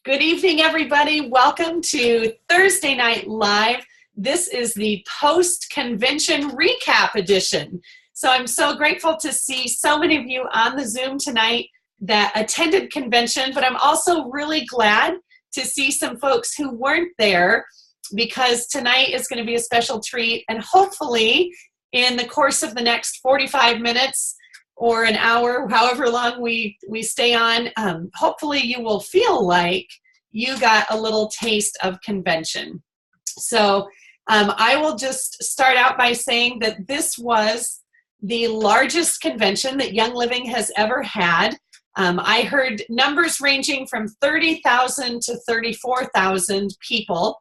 Good evening, everybody. Welcome to Thursday Night Live. This is the post-convention recap edition. So I'm so grateful to see so many of you on the Zoom tonight that attended convention, but I'm also really glad to see some folks who weren't there because tonight is going to be a special treat, and hopefully in the course of the next 45 minutes or an hour, however long we stay on, hopefully you will feel like you got a little taste of convention. So I will just start out by saying that this was the largest convention that Young Living has ever had. I heard numbers ranging from 30,000 to 34,000 people,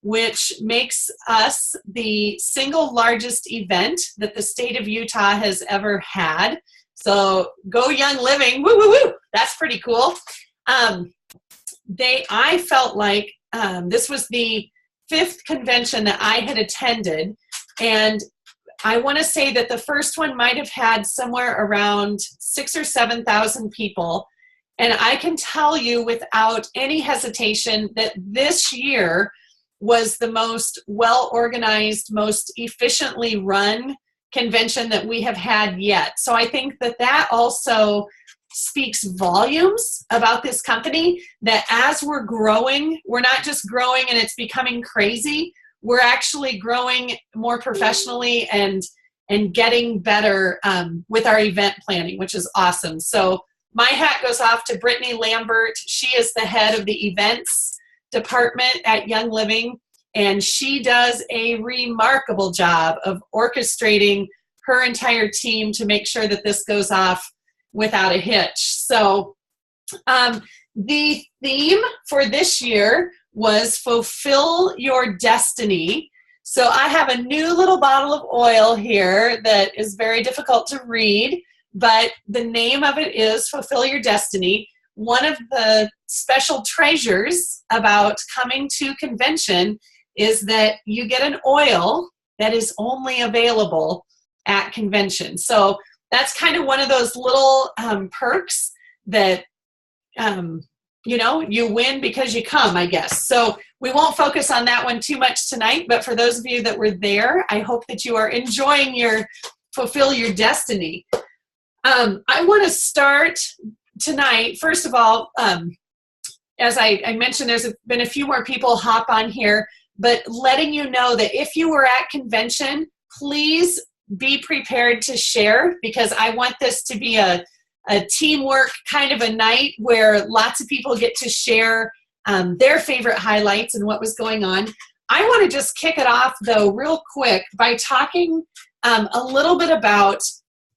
which makes us the single largest event that the state of Utah has ever had. So go Young Living, woo, woo, woo, that's pretty cool. I felt like this was the 5th convention that I had attended, and I want to say that the first one might have had somewhere around 6,000 or 7,000 people, and I can tell you without any hesitation that this year was the most well-organized, most efficiently run convention that we have had yet. So I think that that also speaks volumes about this company, that as we're growing, we're not just growing and it's becoming crazy, we're actually growing more professionally and getting better with our event planning, which is awesome. So my hat goes off to Brittany Lambert. She is the head of the events department at Young Living, and she does a remarkable job of orchestrating her entire team to make sure that this goes off without a hitch. So the theme for this year was Fulfill Your Destiny. So I have a new little bottle of oil here that is very difficult to read, but the name of it is Fulfill Your Destiny. One of the special treasures about coming to convention is that you get an oil that is only available at convention. So that's kind of one of those little perks that, you win because you come, I guess. So we won't focus on that one too much tonight, but for those of you that were there, I hope that you are enjoying your Fulfill Your Destiny. I want to start tonight, first of all, as I mentioned, there's been a few more people hop on here, but letting you know that if you were at convention, please be prepared to share, because I want this to be a teamwork kind of a night where lots of people get to share their favorite highlights and what was going on. I want to just kick it off, though, real quick by talking a little bit about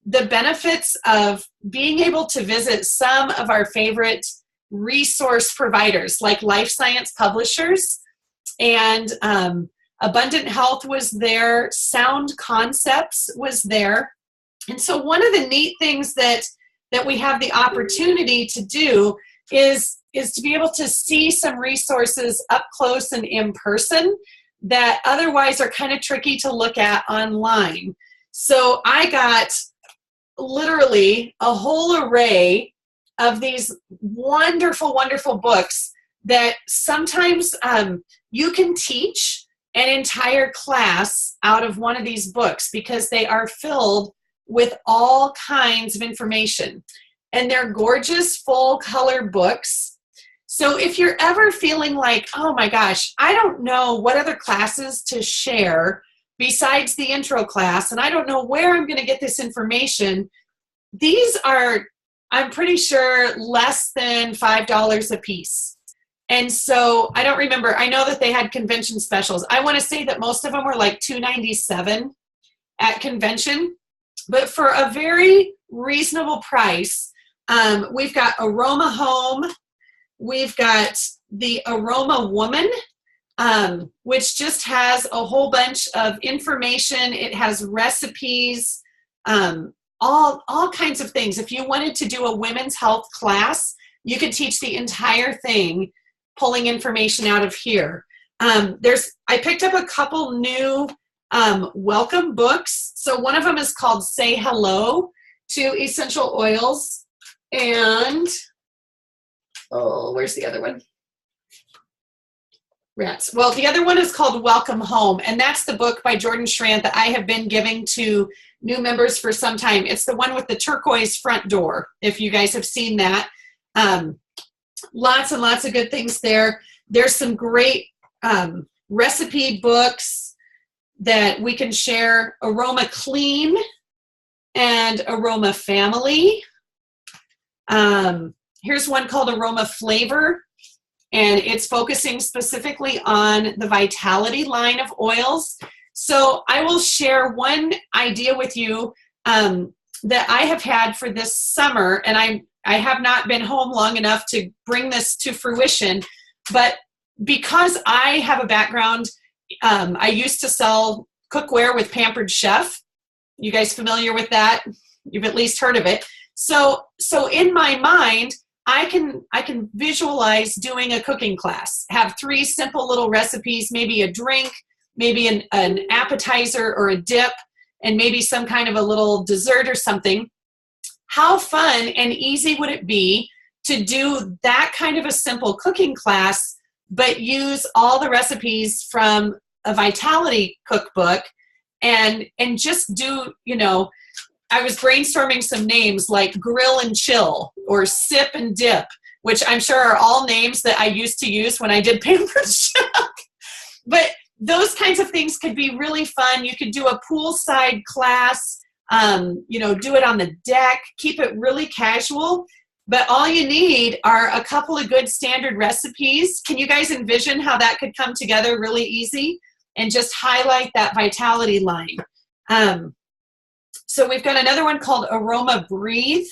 the benefits of being able to visit some of our favorite resource providers, like life science publishers, and Abundant Health was there, Sound Concepts was there. And so one of the neat things that we have the opportunity to do is to be able to see some resources up close and in person that otherwise are kind of tricky to look at online. So I got literally a whole array of these wonderful, wonderful books that sometimes you can teach an entire class out of one of these books because they are filled with all kinds of information. And they're gorgeous, full color books. So if you're ever feeling like, oh my gosh, I don't know what other classes to share besides the intro class, and I don't know where I'm going to get this information, these are, I'm pretty sure, less than $5 a piece. And so I don't remember, I know that they had convention specials. I want to say that most of them were like $2.97 at convention, but for a very reasonable price. We've got Aroma Home, we've got the Aroma Woman, which just has a whole bunch of information. It has recipes, all kinds of things. If you wanted to do a women's health class, you could teach the entire thing pulling information out of here. I picked up a couple new welcome books. So one of them is called Say Hello to Essential Oils. And, oh, where's the other one? Rats. Well, the other one is called Welcome Home, and that's the book by Jordan Schrant that I have been giving to new members for some time. It's the one with the turquoise front door, if you guys have seen that. Lots and lots of good things there. There's some great recipe books that we can share. Aroma Clean and Aroma Family. Here's one called Aroma Flavor, and it's focusing specifically on the Vitality line of oils. So I will share one idea with you that I have had for this summer, and I have not been home long enough to bring this to fruition, but because I have a background, I used to sell cookware with Pampered Chef. You guys familiar with that? You've at least heard of it. So in my mind, I can visualize doing a cooking class, have 3 simple little recipes, maybe a drink, maybe an appetizer or a dip, and maybe some kind of a little dessert or something. How fun and easy would it be to do that kind of a simple cooking class, but use all the recipes from a Vitality cookbook and just do, I was brainstorming some names like Grill and Chill or Sip and Dip, which I'm sure are all names that I used to use when I did Pampered Chef. But those kinds of things could be really fun. You could do a poolside class, do it on the deck, keep it really casual. But all you need are a couple of good standard recipes. Can you guys envision how that could come together really easy and just highlight that Vitality line? So we've got another one called Aroma Breathe,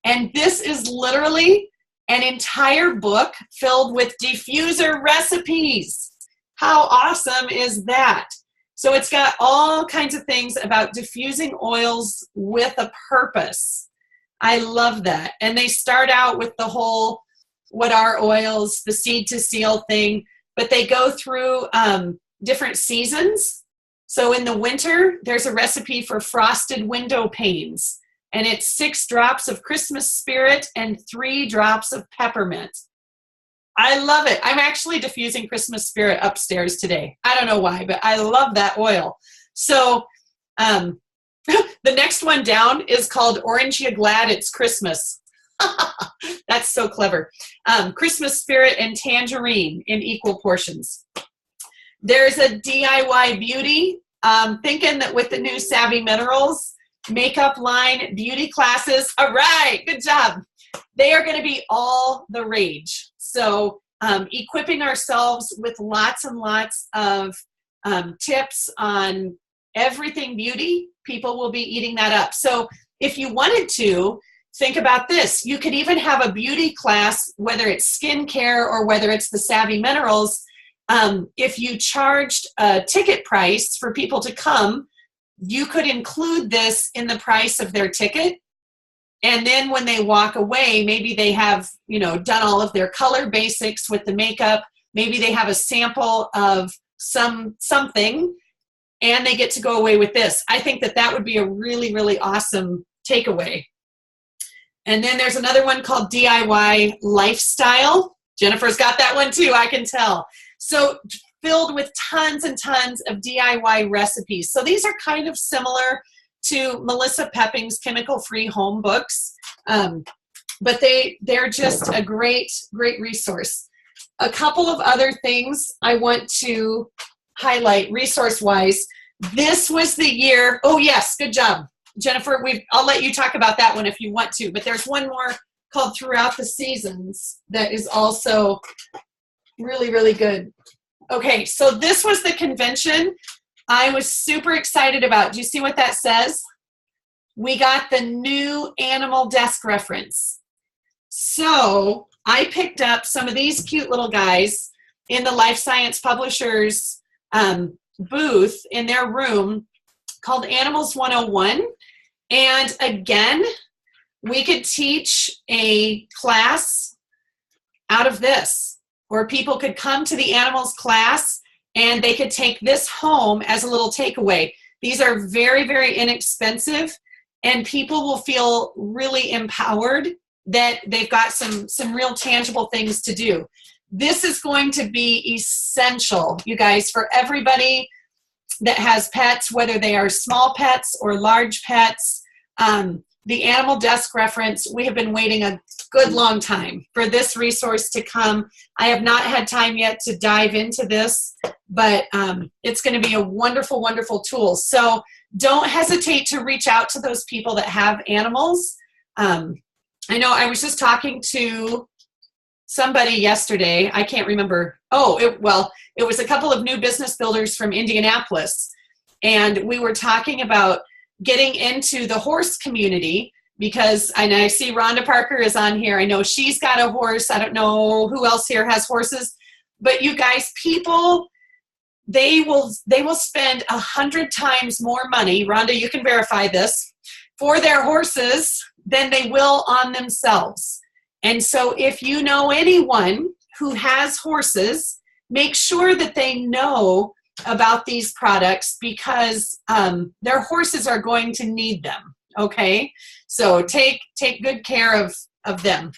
and this is literally an entire book filled with diffuser recipes. How awesome is that? So it's got all kinds of things about diffusing oils with a purpose. I love that. And they start out with the whole, what are oils, the seed to seal thing, but they go through different seasons. So in the winter, there's a recipe for frosted window panes, and it's 6 drops of Christmas spirit and 3 drops of peppermint. I love it. I'm actually diffusing Christmas spirit upstairs today. I don't know why, but I love that oil. So the next one down is called Orange Ya Glad It's Christmas. That's so clever. Christmas spirit and tangerine in equal portions. There's a DIY beauty. Thinking that with the new Savvy Minerals makeup line, beauty classes, all right, good job. They are going to be all the rage. So equipping ourselves with lots and lots of tips on everything beauty, people will be eating that up. So if you wanted to, think about this. You could even have a beauty class, whether it's skincare or whether it's the Savvy Minerals. If you charged a ticket price for people to come, you could include this in the price of their ticket. And then when they walk away, maybe they have, done all of their color basics with the makeup. Maybe they have a sample of something, and they get to go away with this. I think that would be a really, really awesome takeaway. And then there's another one called DIY Lifestyle. Jennifer's got that one too, I can tell. So filled with tons and tons of DIY recipes. So these are kind of similar to Melissa Pepping's chemical-free home books, but they're just a great, great resource. A couple of other things I want to highlight resource-wise. This was the year, oh yes, good job. Jennifer, I'll let you talk about that one if you want to, but there's one more called Throughout the Seasons that is also really, really good. Okay, so this was the convention I was super excited about. Do you see what that says? We got the new animal desk reference. So I picked up some of these cute little guys in the Life Science Publishers booth in their room called Animals 101. And again, we could teach a class out of this, or people could come to the animals class and they could take this home as a little takeaway. These are very, very inexpensive, and people will feel really empowered that they've got some real tangible things to do. This is going to be essential, you guys, for everybody that has pets, whether they are small pets or large pets. The Animal Desk reference, we have been waiting a good long time for this resource to come. I have not had time yet to dive into this, but it's going to be a wonderful, wonderful tool. So don't hesitate to reach out to those people that have animals. I know I was just talking to somebody yesterday. I can't remember. It was a couple of new business builders from Indianapolis, and we were talking about getting into the horse community, because I see Rhonda Parker is on here. I know she's got a horse. I don't know who else here has horses, but you guys, people, they will spend 100 times more money, Rhonda, you can verify this, for their horses than they will on themselves. And so if you know anyone who has horses, make sure that they know about these products, because their horses are going to need them, okay? So take good care of them.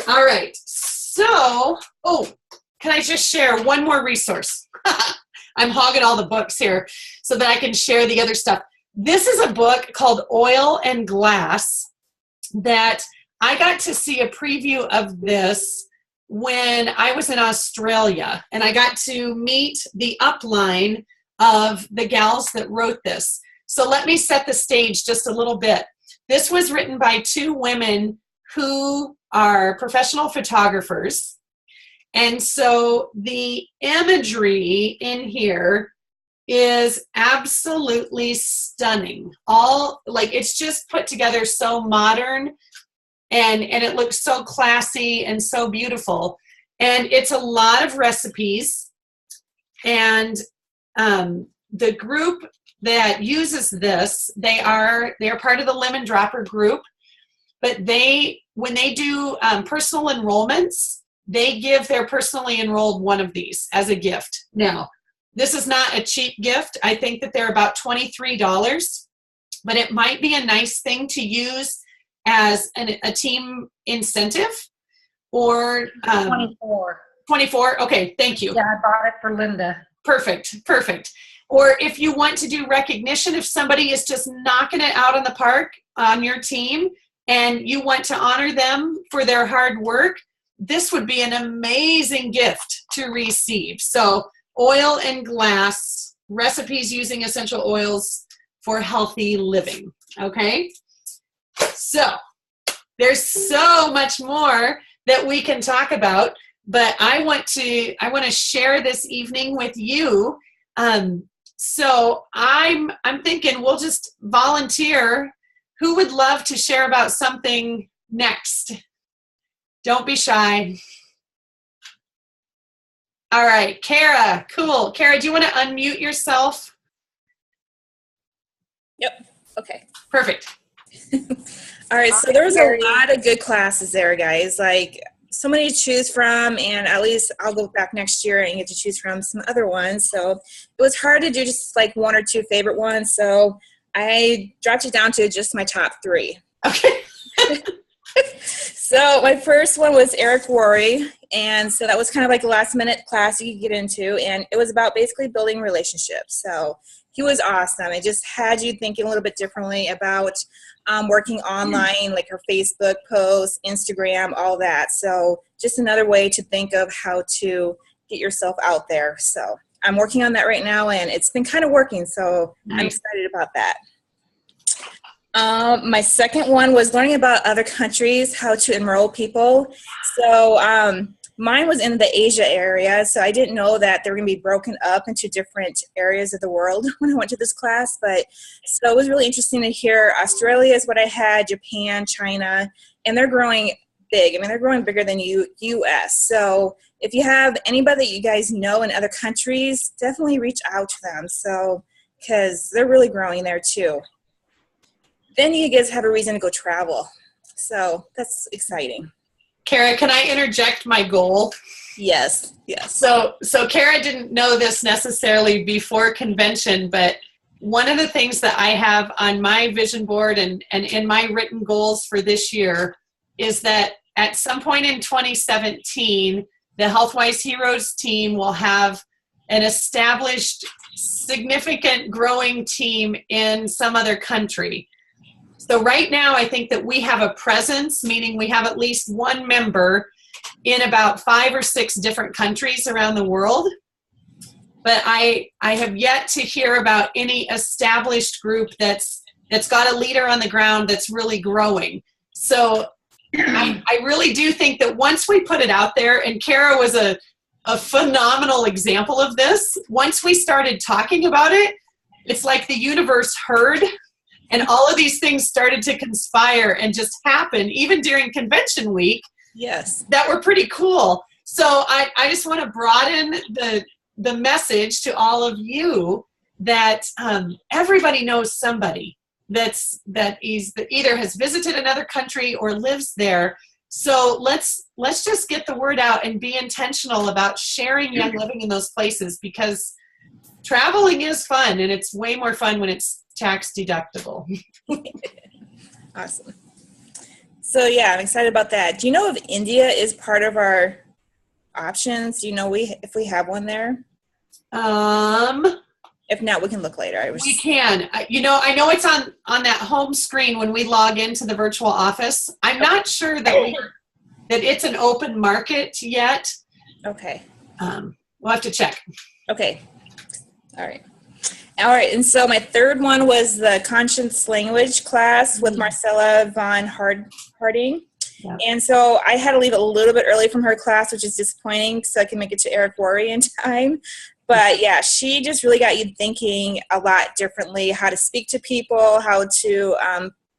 All right, so, can I just share one more resource? I'm hogging all the books here so that I can share the other stuff. This is a book called Oil and Glass that I got to see a preview of this when I was in Australia, and I got to meet the upline of the gals that wrote this. So let me set the stage just a little bit. This was written by two women who are professional photographers. And so the imagery in here is absolutely stunning. It's just put together so modern. And it looks so classy and so beautiful. And it's a lot of recipes. And the group that uses this, they are part of the Lemon Dropper group. But when they do personal enrollments, they give their personally enrolled one of these as a gift. Now, this is not a cheap gift. I think that they're about $23, but it might be a nice thing to use as a team incentive, or 24. 24. Okay, thank you. Yeah, I bought it for Linda. Perfect. Or if you want to do recognition, if somebody is just knocking it out on the park on your team and you want to honor them for their hard work, this would be an amazing gift to receive. So Oil and Glass, recipes using essential oils for healthy living. Okay. So there's so much more that we can talk about, but I want to share this evening with you. So I'm thinking we'll just volunteer. Who would love to share about something next? Don't be shy. All right, Kara, cool. Kara, do you want to unmute yourself? Yep. Okay. Perfect. All right, so there was a lot of good classes there, guys. Like, so many to choose from, and at least I'll go back next year and get to choose from some other ones. So it was hard to do just like one or two favorite ones, so I dropped it down to just my top 3. Okay. So my first one was Eric Worre, and so that was kind of like a last-minute class you could get into, and it was about basically building relationships. So he was awesome. It just had you thinking a little bit differently about working online, like her Facebook posts, Instagram, all that. So just another way to think of how to get yourself out there. So I'm working on that right now, and it's been kind of working, so nice. I'm excited about that. My second one was learning about other countries, how to enroll people. So mine was in the Asia area, so I didn't know that they were going to be broken up into different areas of the world when I went to this class. But so it was really interesting to hear. Australia is what I had, Japan, China, and they're growing big. I mean, they're growing bigger than U.S. So if you have anybody that you guys know in other countries, definitely reach out to them. So because they're really growing there too. Then you guys have a reason to go travel. So that's exciting. Kara, can I interject my goal? Yes, yes. So Kara didn't know this necessarily before convention, but one of the things that I have on my vision board and in my written goals for this year is that at some point in 2017, the HealthWise Heroes team will have an established, significant, growing team in some other country. So right now, I think that we have a presence, meaning we have at least one member in about 5 or 6 different countries around the world. But I have yet to hear about any established group that's got a leader on the ground that's really growing. So I really do think that once we put it out there, and Kara was a phenomenal example of this, once we started talking about it, it's like the universe heard, and all of these things started to conspire and just happen, even during convention week. Yes. That were pretty cool. So I just want to broaden the message to all of you that everybody knows somebody that either has visited another country or lives there. So let's just get the word out and be intentional about sharing Young Living in those places, because traveling is fun, and it's way more fun when it's tax deductible. Awesome. So yeah, I'm excited about that. Do you know if India is part of our options? Do you know if we have one there? If not, we can look later. We can. I know it's on that home screen when we log into the virtual office. I'm not sure that it's an open market yet. Okay. We'll have to check. Okay. All right. And so my third one was the Conscience Language class with Marcella von Harding. Yeah. And so I had to leave a little bit early from her class, which is disappointing, so I can make it to Eric Worre in time. But yeah, she just really got you thinking a lot differently, how to speak to people, how to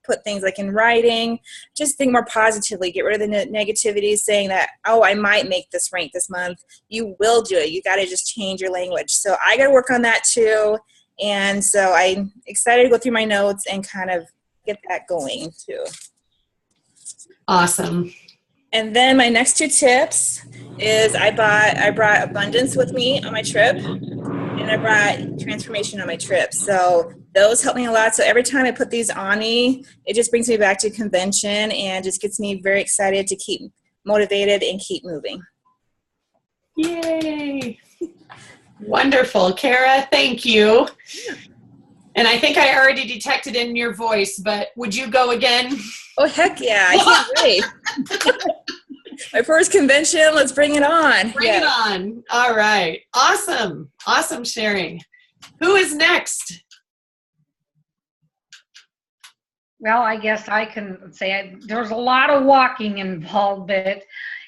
put things like in writing, just think more positively, get rid of the negativity, saying that, oh, I might make this rank this month. You will do it. You got to just change your language. So I got to work on that too. And so I'm excited to go through my notes and kind of get that going too. Awesome. And then my next 2 tips is I brought abundance with me on my trip, and I brought transformation on my trip. So those help me a lot. So every time I put these on me, it just brings me back to convention and just gets me very excited to keep motivated and keep moving. Yay. Wonderful. Kara, thank you. And I think I already detected in your voice, but would you go again? Oh, heck yeah. I can't wait. My first convention. Let's bring it on. Bring it on. All right. Awesome. Awesome sharing. Who is next? Well, I guess I can say there's a lot of walking involved, but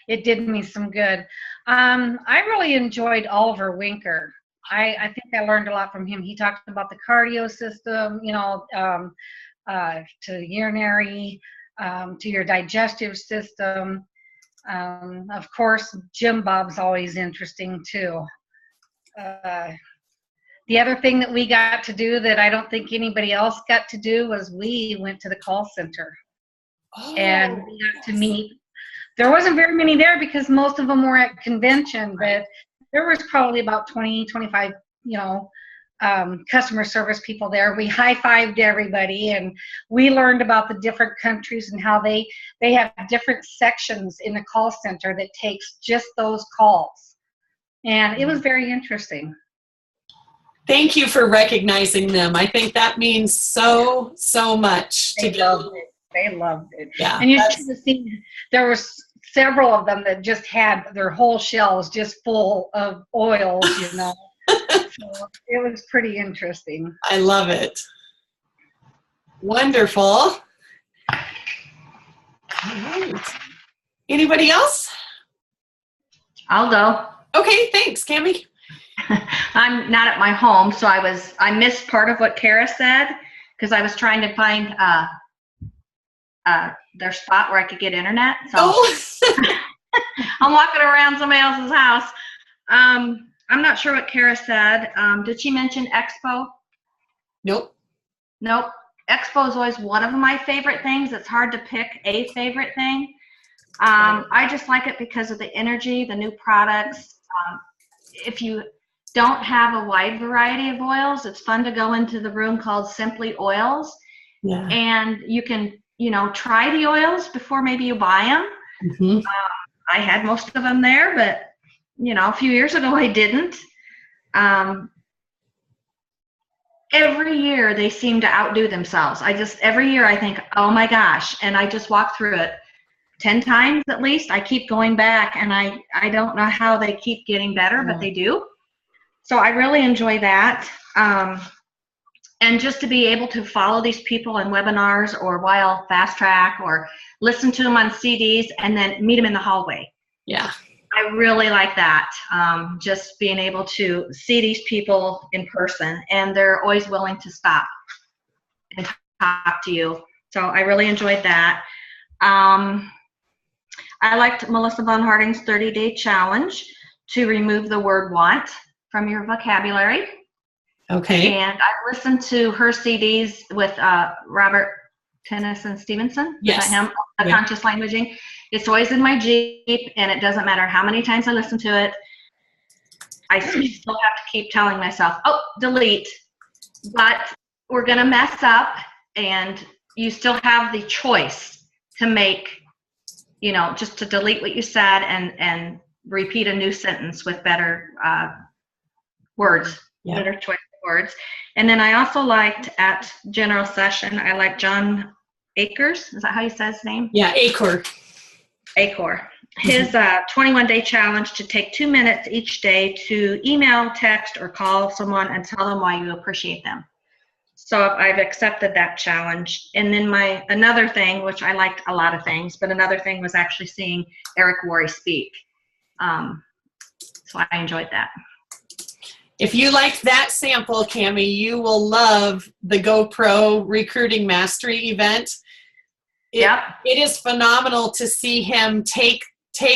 it did me some good. I really enjoyed Oliver Winker. I think I learned a lot from him. He talked about the cardio system, to urinary, to your digestive system. Of course, Jim Bob's always interesting too. The other thing that we got to do that I don't think anybody else got to do was we went to the call center. And we got to meet. There wasn't very many there because most of them were at convention, but there was probably about 20, 25, customer service people there. We high-fived everybody, and we learned about the different countries and how they have different sections in the call center that takes just those calls. And it was very interesting. Thank you for recognizing them. I think that means so much. They loved it. They loved it. Yeah, and you should have seen, there were several of them that just had their whole shelves just full of oils, So it was pretty interesting. I love it. Wonderful. All right. Anybody else? I'll go. Okay, thanks, Cammie. I'm not at my home, so I missed part of what Kara said because I was trying to find their spot where I could get internet. So I'm walking around somebody else's house. I'm not sure what Kara said. Did she mention Expo? Nope. Expo is always one of my favorite things. It's hard to pick a favorite thing. I just like it because of the energy, the new products. If you don't have a wide variety of oils, it's fun to go into the room called Simply Oils. Yeah. And you can, try the oils before maybe you buy them. Mm-hmm. I had most of them there, but a few years ago I didn't. Every year they seem to outdo themselves. Every year I think, oh my gosh, and I just walk through it 10 times at least. I keep going back, and I don't know how they keep getting better, but they do. So I really enjoy that. And just to be able to follow these people in webinars or while fast track or listen to them on CDs and then meet them in the hallway. Yeah. I really like that. Just being able to see these people in person, and they're always willing to stop and talk to you. So I really enjoyed that. I liked Melissa Von Harding's 30-day challenge to remove the word want from your vocabulary. Okay. And I listened to her CDs with Robert Tennyson Stevenson. Yes. Is that him? The Conscious Languaging. It's always in my Jeep, and it doesn't matter how many times I listen to it. I still have to keep telling myself, oh, delete. But we're going to mess up, and you still have the choice to make, just to delete what you said and repeat a new sentence with better words, better choice of words. And then I also liked at General Session, I liked John Akers. Is that how you say his name? Yeah, Acor. His 21-day challenge to take 2 minutes each day to email, text, or call someone and tell them why you appreciate them. So I've accepted that challenge. And then another thing, which I liked a lot of things, but another thing was actually seeing Eric Worre speak. So I enjoyed that. If you liked that sample, Cammie, you will love the GoPro Recruiting Mastery event. It is phenomenal to see him take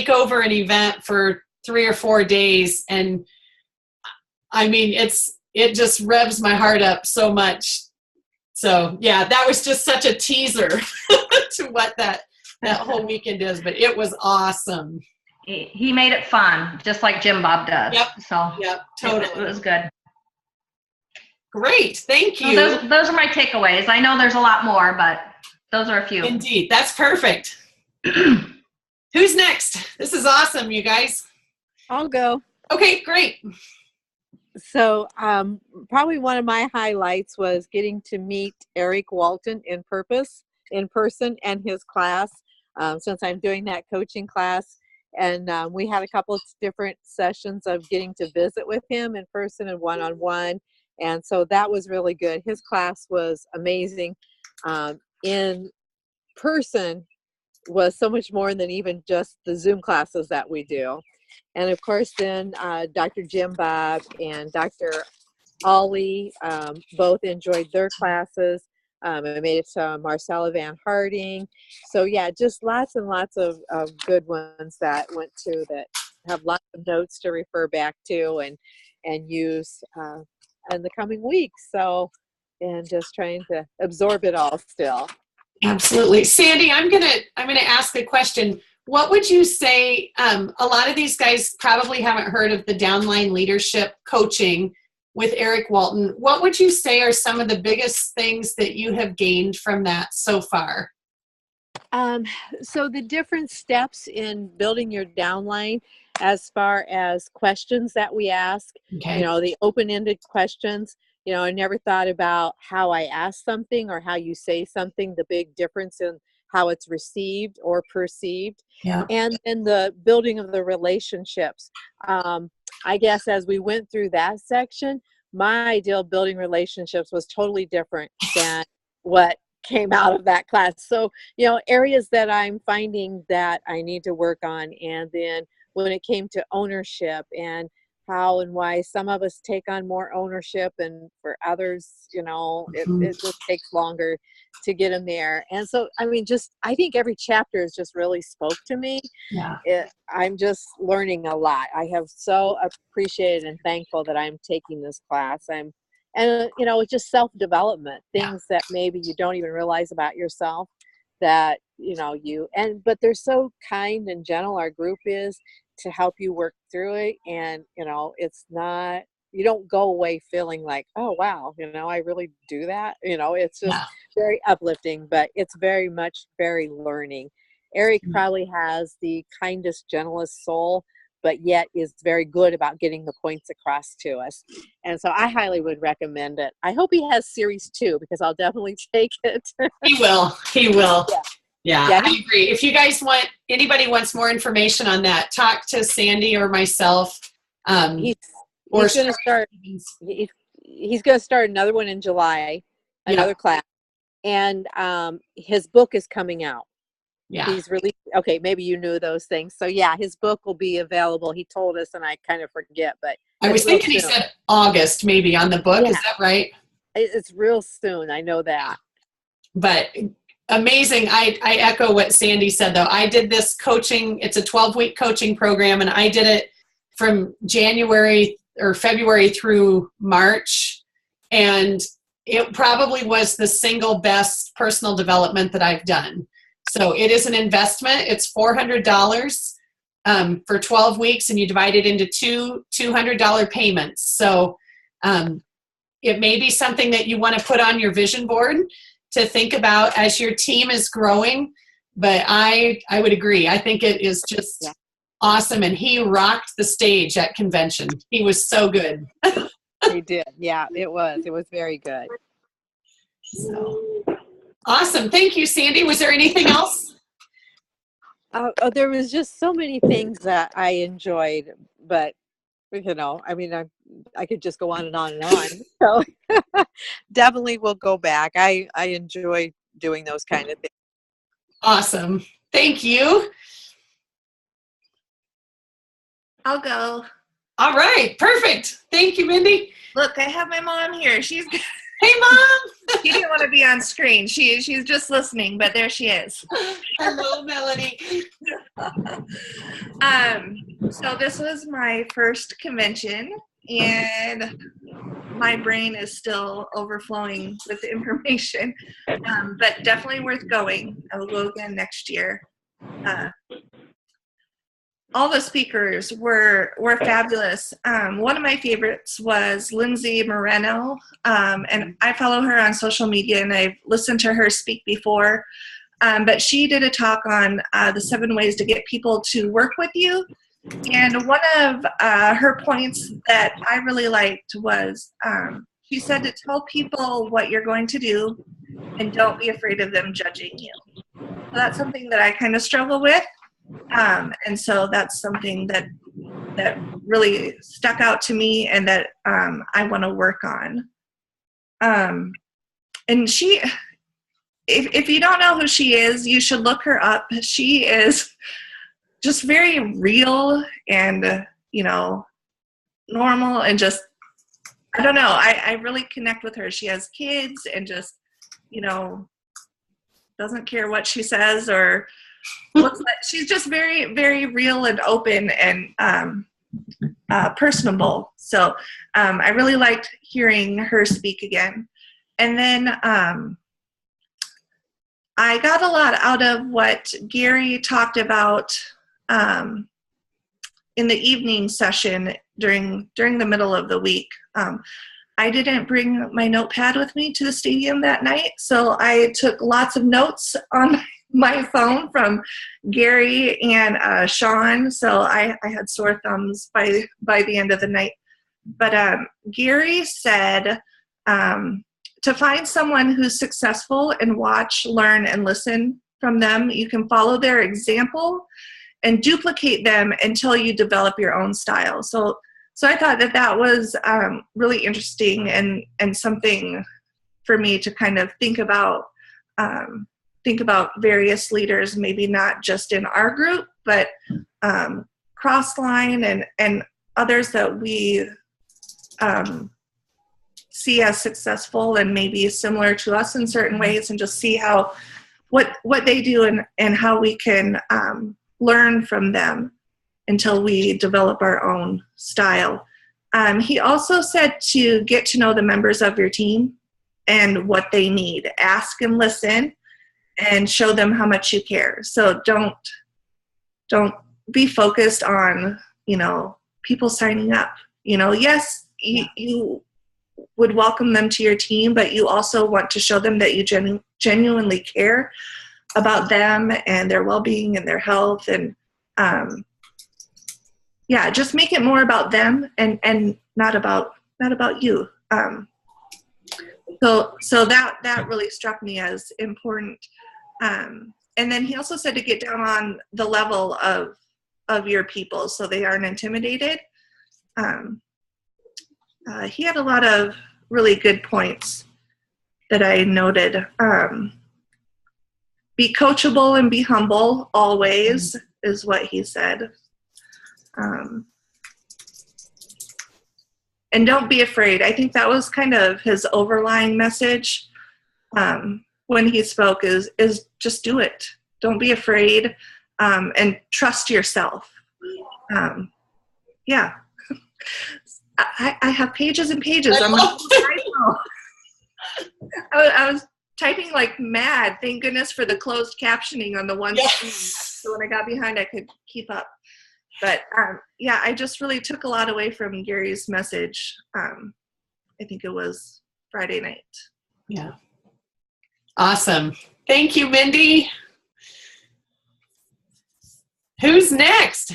over an event for 3 or 4 days. And I mean, it just revs my heart up so much. So yeah, that was just such a teaser to what that whole weekend is, but it was awesome. He made it fun, just like Jim Bob does. Yep. So Totally. It was good. Great. Thank you. So those are my takeaways. I know there's a lot more, but those are a few. Indeed. That's perfect. Who's next? This is awesome, you guys. I'll go. Okay, great. So probably one of my highlights was getting to meet Eric Walton in person and his class, since I'm doing that coaching class. And we had a couple of different sessions of getting to visit with him in person and one-on-one. And so that was really good. His class was amazing. In person was so much more than even just the Zoom classes that we do. And of course, then Dr. Jim Bob and Dr. Ollie both enjoyed their classes. I made it to Marcella Van Harding. So yeah, just lots and lots of good ones that went to that have lots of notes to refer back to and use in the coming weeks. So, and just trying to absorb it all still. Absolutely. Sandy, I'm gonna ask a question. What would you say, a lot of these guys probably haven't heard of the downline leadership coaching with Eric Walton. What would you say are some of the biggest things that you have gained from that so far? So the different steps in building your downline, as far as questions that we ask, okay. The open-ended questions, I never thought about how I ask something or how you say something, the big difference in how it's received or perceived. Yeah. And then the building of the relationships. I guess as we went through that section, my ideal building relationships was totally different than what came out of that class. So, areas that I'm finding that I need to work on. And then when it came to ownership and how and why some of us take on more ownership and for others, it just takes longer to get them there. And so, I think every chapter has just really spoke to me. Yeah. I'm just learning a lot. I have so appreciated and thankful that I'm taking this class. It's just self-development, things that maybe you don't even realize about yourself that, but they're so kind and gentle. Our group is to help you work through it. And, it's not, you don't go away feeling like, oh, wow, I really do that. It's just very uplifting, but it's very much very learning. Eric probably has the kindest, gentlest soul, but yet is very good about getting the points across to us. And so I highly would recommend it. I hope he has series 2 because I'll definitely take it. He will. He will. Yeah. Yeah, I agree. If you guys anybody wants more information on that, talk to Sandy or myself. He's going to start. He's going to start another one in July, another class, and his book is coming out. Yeah, he's released. Okay, maybe you knew those things. So yeah, his book will be available. He told us, and I kind of forget, but I was thinking he said August maybe on the book. Yeah. Is that right? It's real soon. I know that. But amazing. I echo what Sandy said, though. I did this coaching. It's a 12-week coaching program, and I did it from January or February through March. And it probably was the single best personal development that I've done. So it is an investment. It's $400 for 12 weeks, and you divide it into two $200 payments. So it may be something that you want to put on your vision board to think about as your team is growing. But I would agree. I think it is just awesome. And he rocked the stage at convention. He was so good. He did. Yeah, it was. It was very good. So awesome. Thank you, Sandy. Was there anything else? There was just so many things that I enjoyed, but I mean, I could just go on and on and on. So definitely we'll go back. I enjoy doing those kind of things. Awesome. Thank you. I'll go. All right. Perfect. Thank you, Mindy. Look, I have my mom here. She's Hey, Mom. She didn't want to be on screen. She's just listening, but there she is. Hello, Melanie. So this was my first convention, and my brain is still overflowing with information, but definitely worth going. I will go again next year. All the speakers were fabulous. One of my favorites was Lindsay Moreno, and I follow her on social media, and I've listened to her speak before. But she did a talk on the 7 ways to get people to work with you. And one of her points that I really liked was she said to tell people what you're going to do and don't be afraid of them judging you. So that's something that I kind of struggle with. And so that's something that really stuck out to me and that I want to work on. And she, if you don't know who she is, you should look her up. She is just very real and, normal and just, I don't know, I really connect with her. She has kids and just, doesn't care what she says or looks like. She's just very, very real and open and personable. So I really liked hearing her speak again. And then I got a lot out of what Gary talked about in the evening session during the middle of the week. I didn't bring my notepad with me to the stadium that night, so I took lots of notes on my phone from Gary and Sean, so I had sore thumbs by the end of the night. But Gary said to find someone who's successful and watch, learn, and listen from them. You can follow their example and duplicate them until you develop your own style. So I thought that was really interesting and something for me to kind of think about various leaders, maybe not just in our group, but cross-line and others that we see as successful and maybe similar to us in certain ways, and just see what they do and how we can learn from them until we develop our own style. He also said to get to know the members of your team and what they need. Ask and listen and show them how much you care. So don't be focused on, people signing up. Yes, you would welcome them to your team, but you also want to show them that you genuinely care about them and their well-being and their health. And yeah, just make it more about them and not about you. So that really struck me as important. And then he also said to get down on the level of your people so they aren't intimidated. He had a lot of really good points that I noted. Be coachable and be humble always is what he said. And don't be afraid. I think that was kind of his overlying message when he spoke is just do it. Don't be afraid, and trust yourself. Yeah. I have pages and pages. I was typing like mad. Thank goodness for the closed captioning on the one screen. So when I got behind, I could keep up. But yeah, I just really took a lot away from Gary's message. I think it was Friday night. Yeah. Awesome. Thank you, Mindy. Who's next?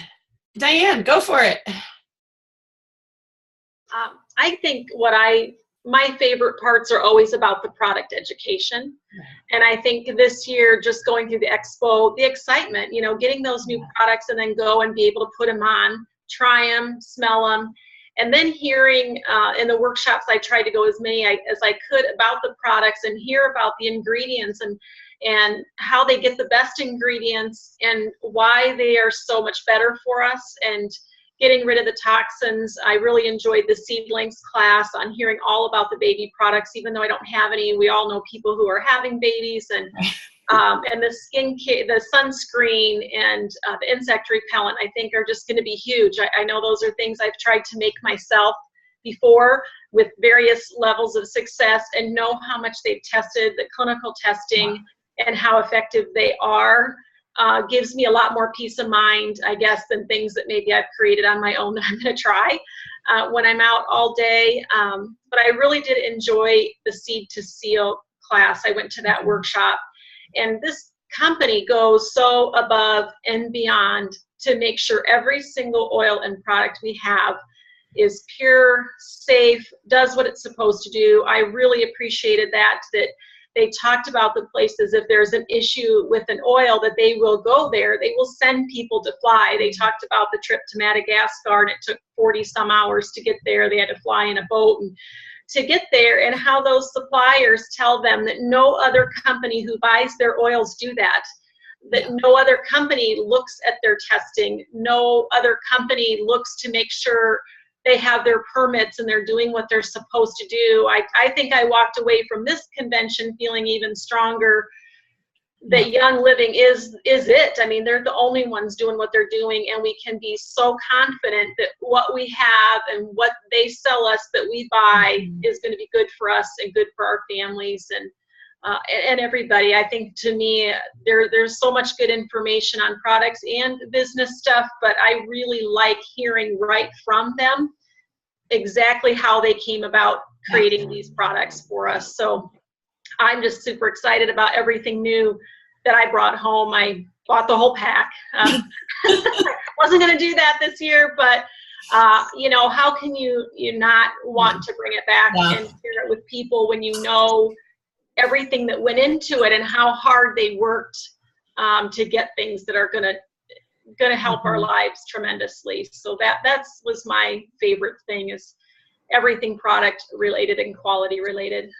Diane, go for it. I think my favorite parts are always about the product education. And I think this year, just going through the expo, the excitement, getting those new products and then go and be able to put them on, try them, smell them. And then hearing in the workshops, I tried to go as many as I could about the products and hear about the ingredients and how they get the best ingredients and why they are so much better for us and getting rid of the toxins. I really enjoyed the seedlings class on hearing all about the baby products, even though I don't have any. We all know people who are having babies, and the skincare, the sunscreen, and the insect repellent, I think are just going to be huge. I know those are things I've tried to make myself before with various levels of success and know how much they've tested, the clinical testing, and how effective they are. Gives me a lot more peace of mind, I guess, than things that maybe I've created on my own that I'm going to try when I'm out all day. But I really did enjoy the Seed to Seal class. I went to that workshop, and this company goes so above and beyond to make sure every single oil and product we have is pure, safe, does what it's supposed to do. I really appreciated that they talked about the places, if there's an issue with an oil, that they will go there. They will send people to fly. They talked about the trip to Madagascar, and it took 40 some hours to get there. They had to fly in a boat and to get there, and how those suppliers tell them that no other company who buys their oils do that no other company looks at their testing. No other company looks to make sure they have their permits and they're doing what they're supposed to do. I think I walked away from this convention feeling even stronger that Young Living is it. I mean, they're the only ones doing what they're doing, and we can be so confident that what we have and what they sell us that we buy is going to be good for us and good for our families and everybody. I think, to me, there's so much good information on products and business stuff, but I really like hearing right from them exactly how they came about creating these products for us. So I'm just super excited about everything new that I brought home. I bought the whole pack. Wasn't going to do that this year, but how can you not want to bring it back and share it with people when you know everything that went into it and how hard they worked to get things that are going to help our lives tremendously. So that was my favorite thing, is everything product related and quality related.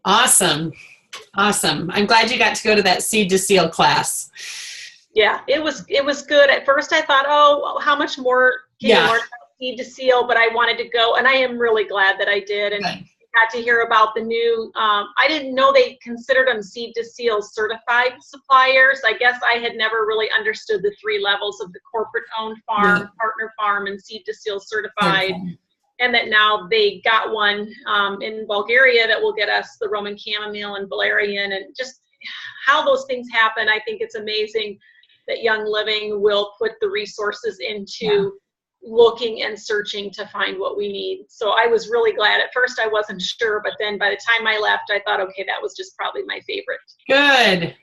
Awesome. I'm glad you got to go to that Seed to Seal class. Yeah, it was good. At first I thought, oh, how much more can you learn about Seed to Seal, but I wanted to go, and I am really glad that I did. And got to hear about the new, I didn't know they considered them Seed to Seal certified suppliers. I guess I had never really understood the 3 levels of the corporate owned farm, partner farm, and Seed to Seal certified. And that now they got one in Bulgaria that will get us the Roman chamomile and valerian, and just how those things happen. I think it's amazing that Young Living will put the resources into looking and searching to find what we need. So I was really glad. At first I wasn't sure, but then by the time I left, I thought, okay, that was just probably my favorite. Good.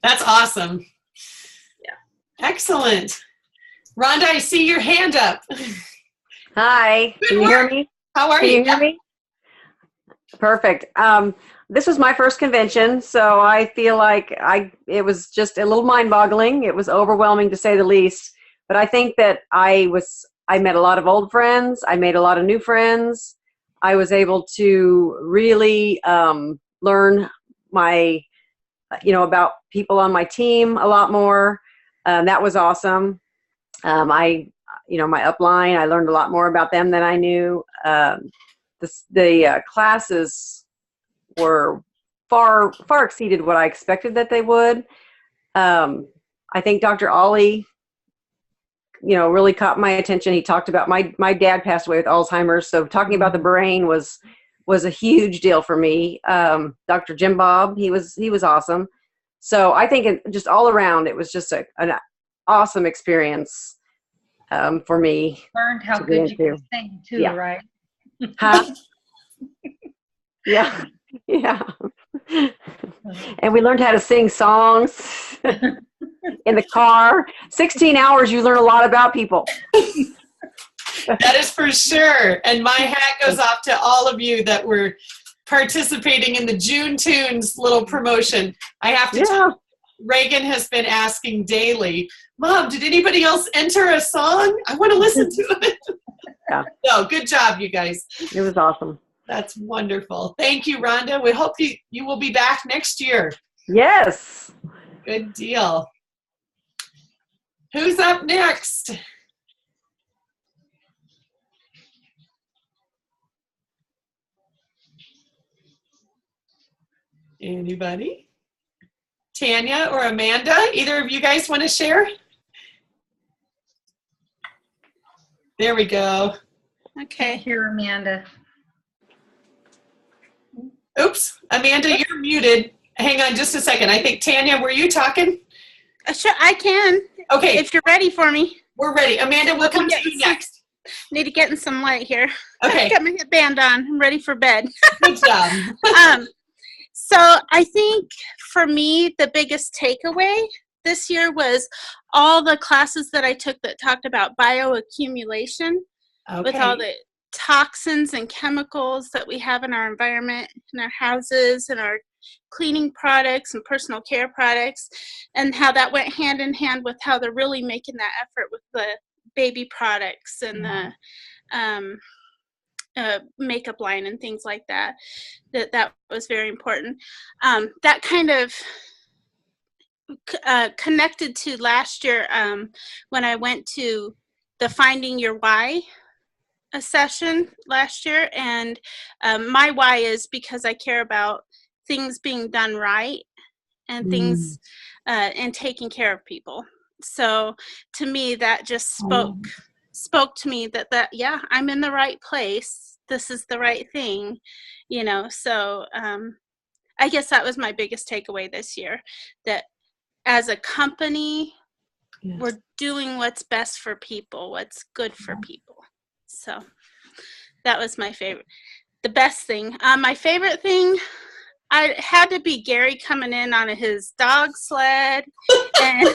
That's awesome. Yeah. Excellent. Rhonda, I see your hand up. Hi, Good can you work. hear me? How are Can you? you hear me? Perfect. This was my first convention, so I feel like it was just a little mind-boggling. It was overwhelming to say the least. But I think that I met a lot of old friends. I made a lot of new friends. I was able to really learn about people on my team a lot more. That was awesome. My upline, I learned a lot more about them than I knew. The classes were far exceeded what I expected that they would. I think Dr. Ollie, really caught my attention. He talked about my dad passed away with Alzheimer's, so talking about the brain was a huge deal for me. Dr. Jim Bob, he was awesome. So I think just all around, it was just an awesome experience for me. Learned how good you can sing too, Yeah. right? Huh? Yeah. Yeah. And we learned how to sing songs in the car. 16 hours, you learn a lot about people. That is for sure. And my hat goes off to all of you that were participating in the June Tunes little promotion. I have to tell you, Reagan has been asking daily, Mom, did anybody else enter a song? I want to listen to it. Yeah. So good job, you guys. It was awesome. That's wonderful. Thank you, Rhonda. We hope you will be back next year. Yes. Good deal. Who's up next? Anybody? Tanya or Amanda? Either of you guys want to share? There we go. Okay. Here, Amanda. Oops, Amanda, you're muted. Hang on just a second. I think, Tanya, were you talking? Sure, I can. Okay. If you're ready for me. We're ready. Amanda, we'll come to you next. Need to get in some light here. Okay. Got my headband on. I'm ready for bed. Good job. So I think for me, the biggest takeaway this year was all the classes that I took that talked about bioaccumulation with all the toxins and chemicals that we have in our environment, in our houses, and our cleaning products and personal care products, and how that went hand in hand with how they're really making that effort with the baby products and the makeup line and things like that. That was very important. That kind of connected to last year when I went to the Finding Your Why a session last year, and my why is because I care about things being done right and things and taking care of people. So to me, that just spoke to me that yeah, I'm in the right place. This is the right thing, so I guess that was my biggest takeaway this year, that as a company, we're doing what's best for people, what's good for people. So that was my favorite. The best thing. My favorite thing, I had to be Gary coming in on his dog sled and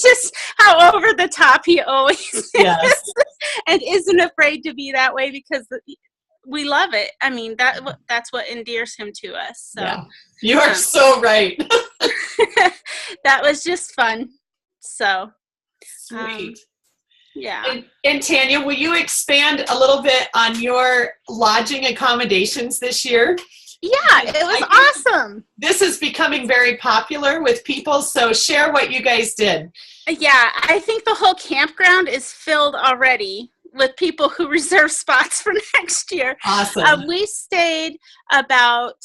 just how over the top he always is and isn't afraid to be that way because we love it. I mean, that's what endears him to us. So yeah. You are so right. That was just fun. So sweet. Yeah. And Tanya, will you expand a little bit on your lodging accommodations this year? Yeah, it was awesome. This is becoming very popular with people, so share what you guys did. Yeah, I think the whole campground is filled already with people who reserve spots for next year. Awesome. We stayed about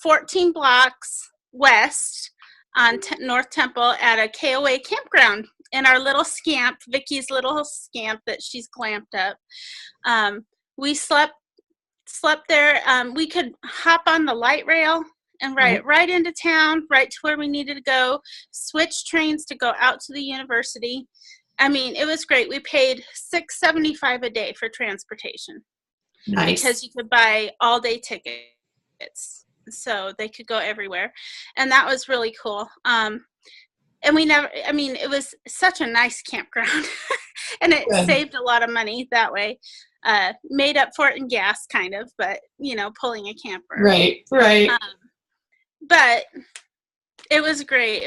14 blocks west on North Temple at a KOA campground in our little scamp, Vicky's little scamp that she's glamped up. We slept there. We could hop on the light rail and ride right into town, right to where we needed to go, switch trains to go out to the university. I mean, it was great. We paid $6.75 a day for transportation. Nice. Because you could buy all-day tickets, so they could go everywhere. And that was really cool. and we never, I mean, it was such a nice campground and it Good. saved a lot of money that way. Made up for it in gas kind of, but you know, pulling a camper. Right. But it was great.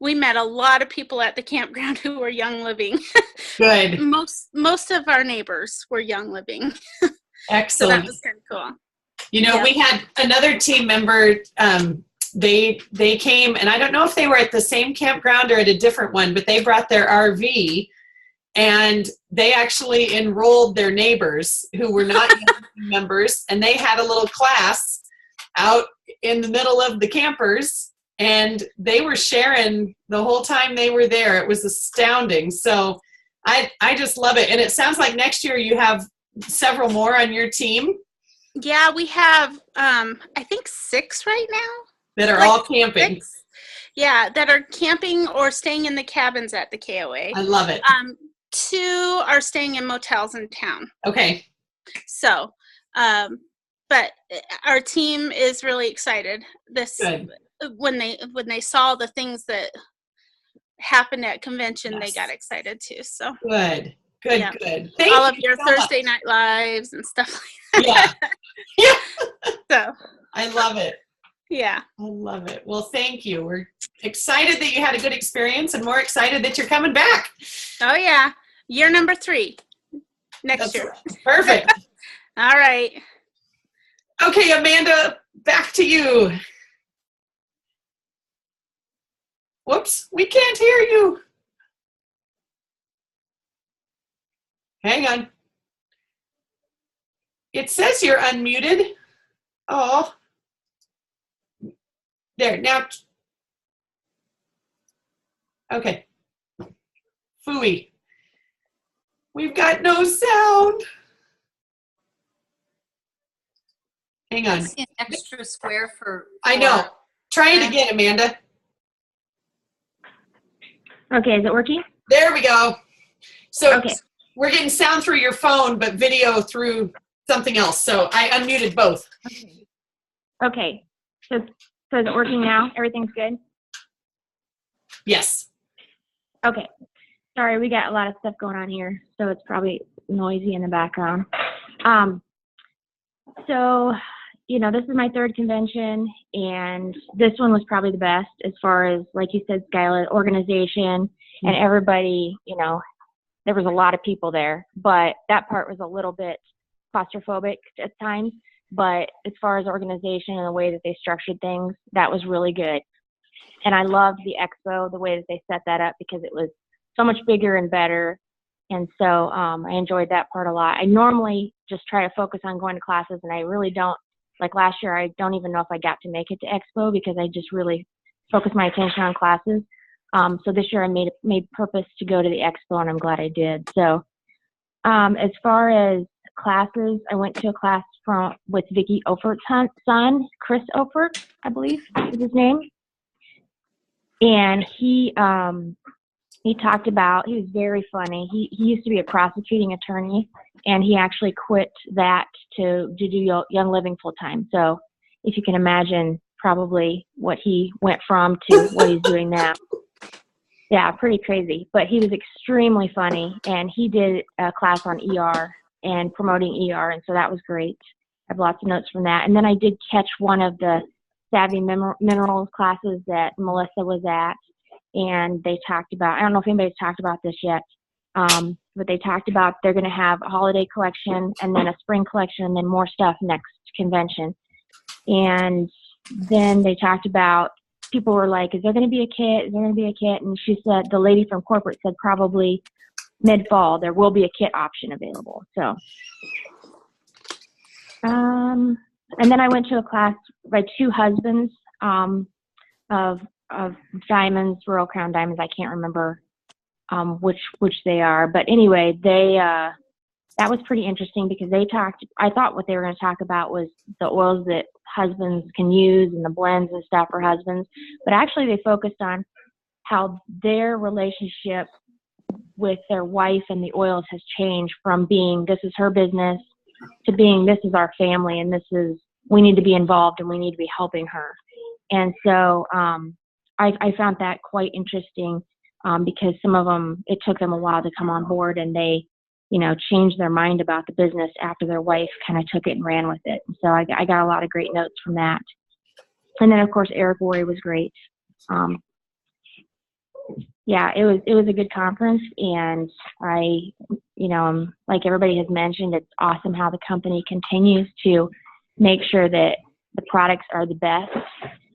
We met a lot of people at the campground who were young living. Good. Most of our neighbors were young living. Excellent. So that was kind of cool. You know, we had another team member, they came, and I don't know if they were at the same campground or at a different one, but they brought their RV, and they actually enrolled their neighbors who were not members, and they had a little class out in the middle of the campers, and they were sharing the whole time they were there. It was astounding. So I just love it. And it sounds like next year you have several more on your team. Yeah, we have, I think 6 right now. That are all camping. 6. Yeah, that are camping or staying in the cabins at the KOA. I love it. 2 are staying in motels in town. Okay. So, but our team is really excited. Good. When they saw the things that happened at convention, Yes. They got excited too. So Good. Yeah. Thank all you of your so Thursday much. night lives and stuff like that. Yeah. So I love it. yeah. I love it. Well, thank you. We're excited that you had a good experience and more excited that you're coming back. Oh yeah. Year number 3 next year. Perfect. All right. Okay, Amanda, back to you. Whoops, we can't hear you. Hang on. It says you're unmuted. Oh. There, now. Okay. Phooey. We've got no sound. Hang on. I see an extra square for. I know. Try it again, Amanda. Okay, is it working? There we go. So Okay. we're getting sound through your phone, but video through something else. So I unmuted both. Okay. So is it working now? Everything's good? Yes. Okay. Sorry, we got a lot of stuff going on here, so it's probably noisy in the background. So, you know, this is my 3rd convention, and this one was probably the best as far as, like you said, Skylar, organization, and everybody, you know, there was a lot of people there, but that part was a little bit claustrophobic at times. But as far as organization and the way that they structured things, that was really good. And I loved the expo, the way that they set that up, because it was so much bigger and better. And so I enjoyed that part a lot. I normally just try to focus on going to classes, and I really don't. Like last year, I don't even know if I got to make it to expo because I just really focused my attention on classes. So this year I made purpose to go to the expo, and I'm glad I did. So as far as classes, I went to a class with Vicki Ofert's son, Chris Ofert, I believe is his name. And he talked about, he was very funny. He used to be a prosecuting attorney, and he actually quit that to do Young Living full time. So if you can imagine probably what he went from to what he's doing now. Yeah, pretty crazy. But he was extremely funny, and he did a class on ER and promoting ER, and so that was great. I have lots of notes from that. And then I did catch one of the Savvy Minerals classes that Melissa was at, and they talked about, I don't know if anybody's talked about this yet, but they talked about they're going to have a holiday collection and then a spring collection and then more stuff next convention. And then they talked about, people were like, is there going to be a kit? Is there going to be a kit? And she said, the lady from corporate said probably mid-fall there will be a kit option available. So, and then I went to a class by 2 husbands of diamonds, Royal Crown diamonds. I can't remember which they are, but anyway, that was pretty interesting because I thought what they were going to talk about was the oils that husbands can use and the blends and stuff for husbands, but actually they focused on how their relationship with their wife and the oils has changed from being this is her business to being this is our family and we need to be involved and we need to be helping her. And so I found that quite interesting because some of them, it took them a while to come on board, and they, changed their mind about the business after their wife kind of took it and ran with it. So I got a lot of great notes from that. And then of course Eric Worre was great. Yeah, it was a good conference, and like everybody has mentioned, it's awesome how the company continues to make sure that the products are the best.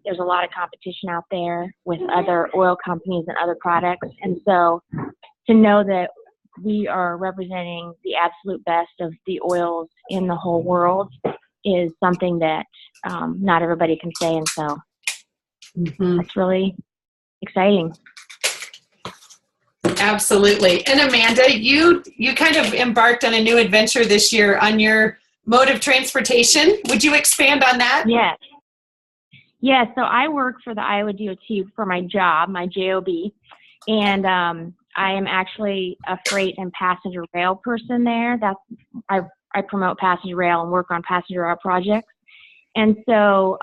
There's a lot of competition out there with other oil companies and other products, and so to know that we are representing the absolute best of the oils in the whole world is something that not everybody can say, and so that's really exciting. Absolutely. And Amanda, you kind of embarked on a new adventure this year on your mode of transportation. Would you expand on that? Yes. Yeah, so I work for the Iowa DOT for my job, my JOB, and I am actually a freight and passenger rail person there. I promote passenger rail and work on passenger rail projects. And so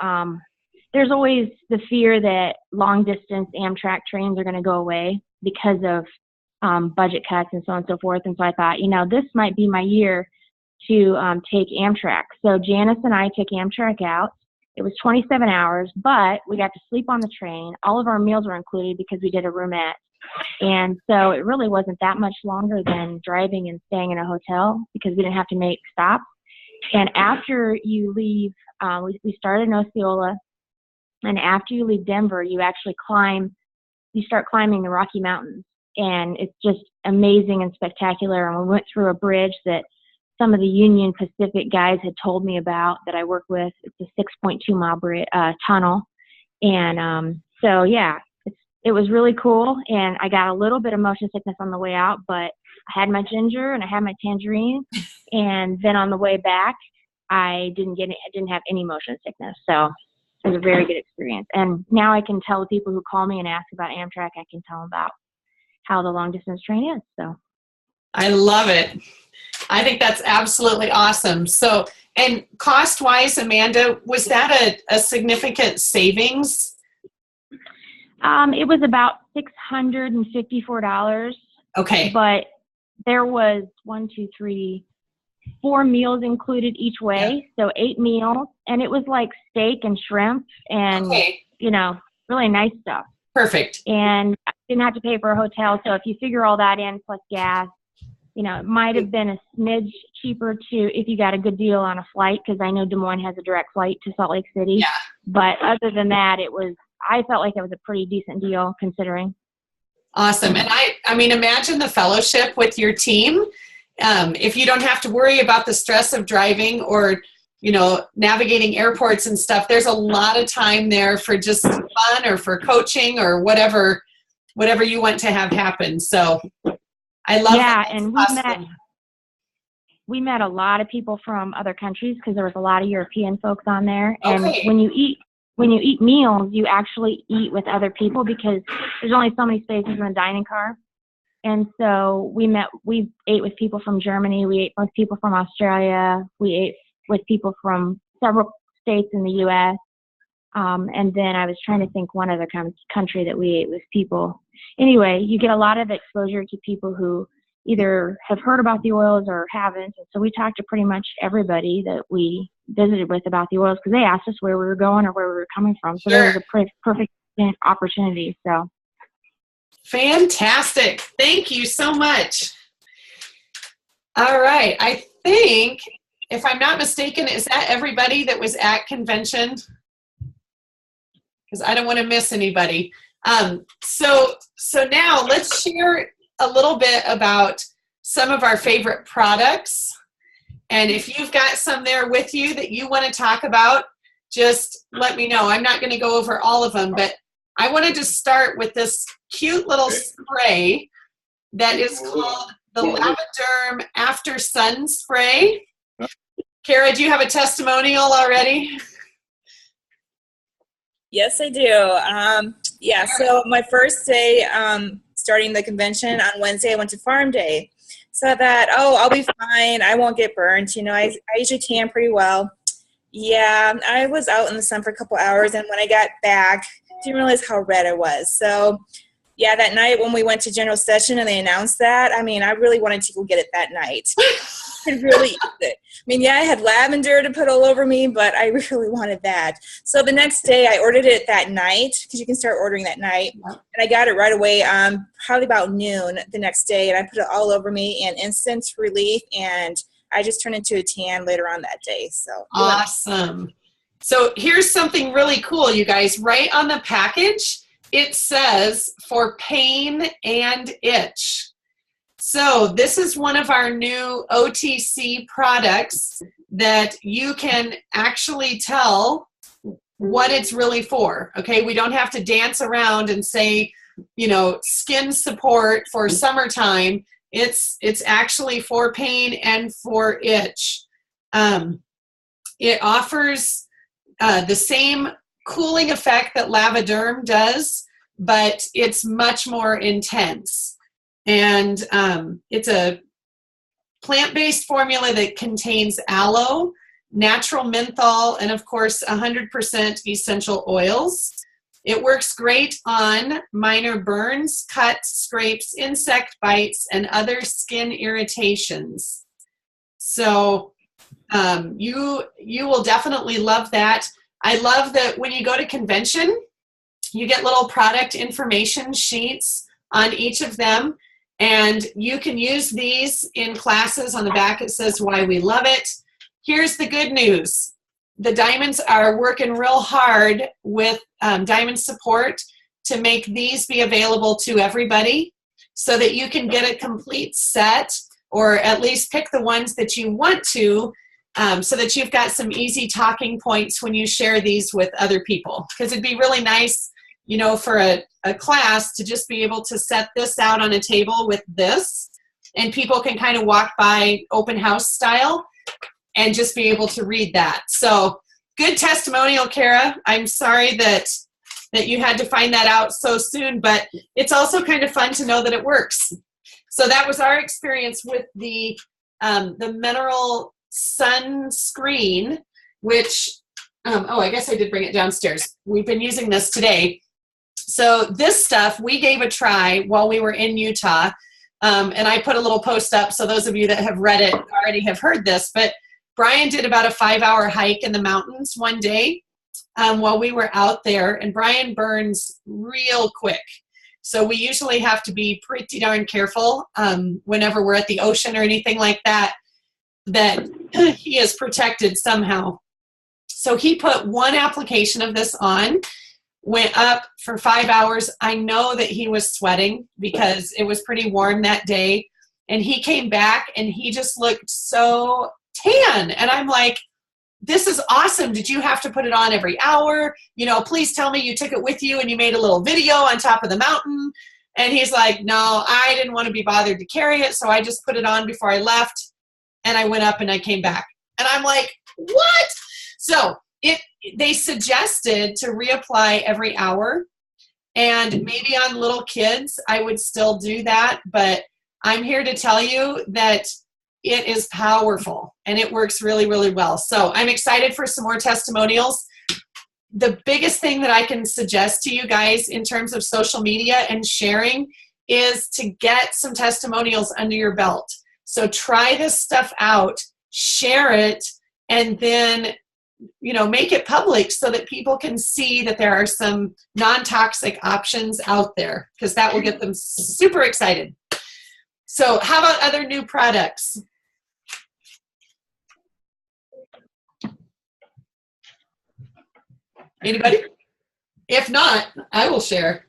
there's always the fear that long distance Amtrak trains are going to go away because of budget cuts and so on and so forth. And so I thought, this might be my year to take Amtrak. So Janice and I took Amtrak out. It was 27 hours, but we got to sleep on the train. All of our meals were included because we did a roomette. And so it really wasn't that much longer than driving and staying in a hotel because we didn't have to make stops. And after you leave, we started in Osceola, and after you leave Denver, you actually start climbing the Rocky Mountains. And it's just amazing and spectacular. And we went through a bridge that some of the Union Pacific guys had told me about that I work with. It's a 6.2 mile tunnel. And so, yeah, it was really cool. And I got a little bit of motion sickness on the way out, but I had my ginger and I had my tangerine. And then on the way back, I didn't have any motion sickness. So it was a very good experience. And now I can tell the people who call me and ask about Amtrak, I can tell them about how the long distance train is. So I love it. I think that's absolutely awesome. So, and cost wise, Amanda, was that a significant savings? It was about $654. Okay. But there was 4 meals included each way. Yeah. So 8 meals, and it was like steak and shrimp and, really nice stuff. Perfect. And I didn't have to pay for a hotel. So if you figure all that in plus gas, it might have been a smidge cheaper if you got a good deal on a flight, because I know Des Moines has a direct flight to Salt Lake City. Yeah. But other than that, I felt like it was a pretty decent deal considering. Awesome. And I mean, imagine the fellowship with your team. If you don't have to worry about the stress of driving or, navigating airports and stuff, there's a lot of time there for just fun or for coaching or whatever you want to have happen. So I love that. Yeah, and we met a lot of people from other countries because there was a lot of European folks on there. And when you eat meals, you actually eat with other people because there's only so many spaces in the dining car. And so we ate with people from Germany. We ate with people from Australia. We ate with people from several states in the U.S. And then I was trying to think one other country that we ate with people. Anyway, you get a lot of exposure to people who either have heard about the oils or haven't. And so we talked to pretty much everybody that we visited with about the oils because they asked us where we were going or where we were coming from. So there was a perfect opportunity. So. Fantastic. Thank you so much. All right. I think, if I'm not mistaken, is that everybody that was at convention? Because I don't want to miss anybody. So now let's share a little bit about some of our favorite products. And if you've got some there with you that you want to talk about, just let me know. I'm not going to go over all of them, but I wanted to start with this cute little spray that is called the Lavaderm After Sun Spray. Kara, do you have a testimonial already? Yes, I do. So my first day starting the convention on Wednesday, I went to Farm Day. So I thought, I'll be fine. I won't get burnt. I usually tan pretty well. Yeah, I was out in the sun for a couple hours, and when I got back, didn't realize how red it was. So yeah, that night when we went to general session and they announced that, I mean, I really wanted to go get it that night. I really used it. I mean, yeah, I had lavender to put all over me, but I really wanted that. So the next day I ordered it that night, because you can start ordering that night. And I got it right away, probably about noon the next day, and I put it all over me and instant relief, and I just turned into a tan later on that day. So awesome. So here's something really cool, you guys. Right on the package, it says for pain and itch. So this is one of our new OTC products that you can actually tell what it's really for. Okay, we don't have to dance around and say, you know, skin support for summertime. It's actually for pain and for itch. It offers the same cooling effect that Lavaderm does, but it's much more intense. And it's a plant-based formula that contains aloe, natural menthol, and of course 100% essential oils. It works great on minor burns, cuts, scrapes, insect bites, and other skin irritations. So you will definitely love that. I love that when you go to convention, you get little product information sheets on each of them, and you can use these in classes. On the back it says why we love it. Here's the good news. The Diamonds are working real hard with Diamond Support to make these be available to everybody so that you can get a complete set, or at least pick the ones that you want to, so that you've got some easy talking points when you share these with other people. Because it'd be really nice, you know, for a class to just be able to set this out on a table with this, and people can kind of walk by open house style and just be able to read that. So good testimonial, Kara. I'm sorry that you had to find that out so soon, but it's also kind of fun to know that it works. So that was our experience with the mineral sunscreen, which, oh, I guess I did bring it downstairs. We've been using this today. So this stuff we gave a try while we were in Utah, and I put a little post up, so those of you that have read it already have heard this, but Brian did about a 5-hour hike in the mountains one day while we were out there, and Brian burns real quick. So we usually have to be pretty darn careful whenever we're at the ocean or anything like that, that he is protected somehow. So he put one application of this on, went up for 5 hours. I know that he was sweating because it was pretty warm that day. And he came back and he just looked so tan. And I'm like, this is awesome. Did you have to put it on every hour? You know, please tell me you took it with you and you made a little video on top of the mountain. And he's like, no, I didn't want to be bothered to carry it. So I just put it on before I left. And I went up and I came back. And I'm like, what? So they suggested to reapply every hour. And maybe on little kids, I would still do that. But I'm here to tell you that it is powerful and it works really, really well. So I'm excited for some more testimonials. The biggest thing that I can suggest to you guys in terms of social media and sharing is to get some testimonials under your belt. So try this stuff out, share it, and then, you know, make it public so that people can see that there are some non-toxic options out there, because that will get them super excited. So how about other new products? Anybody? If not, I will share.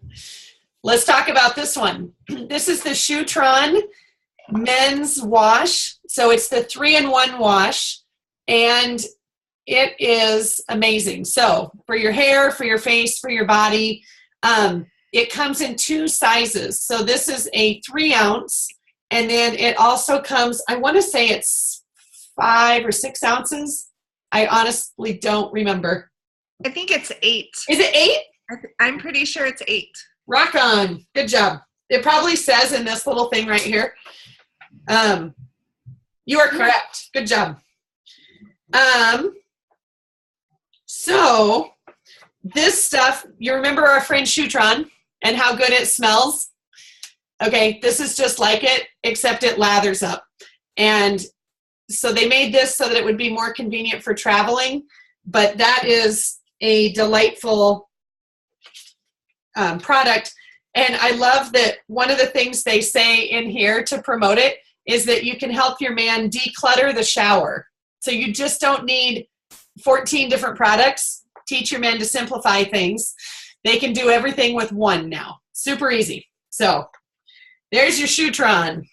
Let's talk about this one. This is the Shutron Men's Wash. So it's the 3-in-1 wash, and it is amazing. So for your hair, for your face, for your body, it comes in 2 sizes. So this is a 3-ounce, and then it also comes, I want to say it's 5 or 6 ounces. I honestly don't remember. I think it's 8. Is it 8? I'm pretty sure it's 8. Rock on. Good job. It probably says in this little thing right here. You are correct. Good job. So this stuff, you remember our friend Shutron and how good it smells? Okay, this is just like it, except it lathers up. And so they made this so that it would be more convenient for traveling, but that is a delightful product. And I love that one of the things they say in here to promote it is that you can help your man declutter the shower. So you just don't need 14 different products. Teach your men to simplify things. They can do everything with one now. Super easy. So there's your Shutron.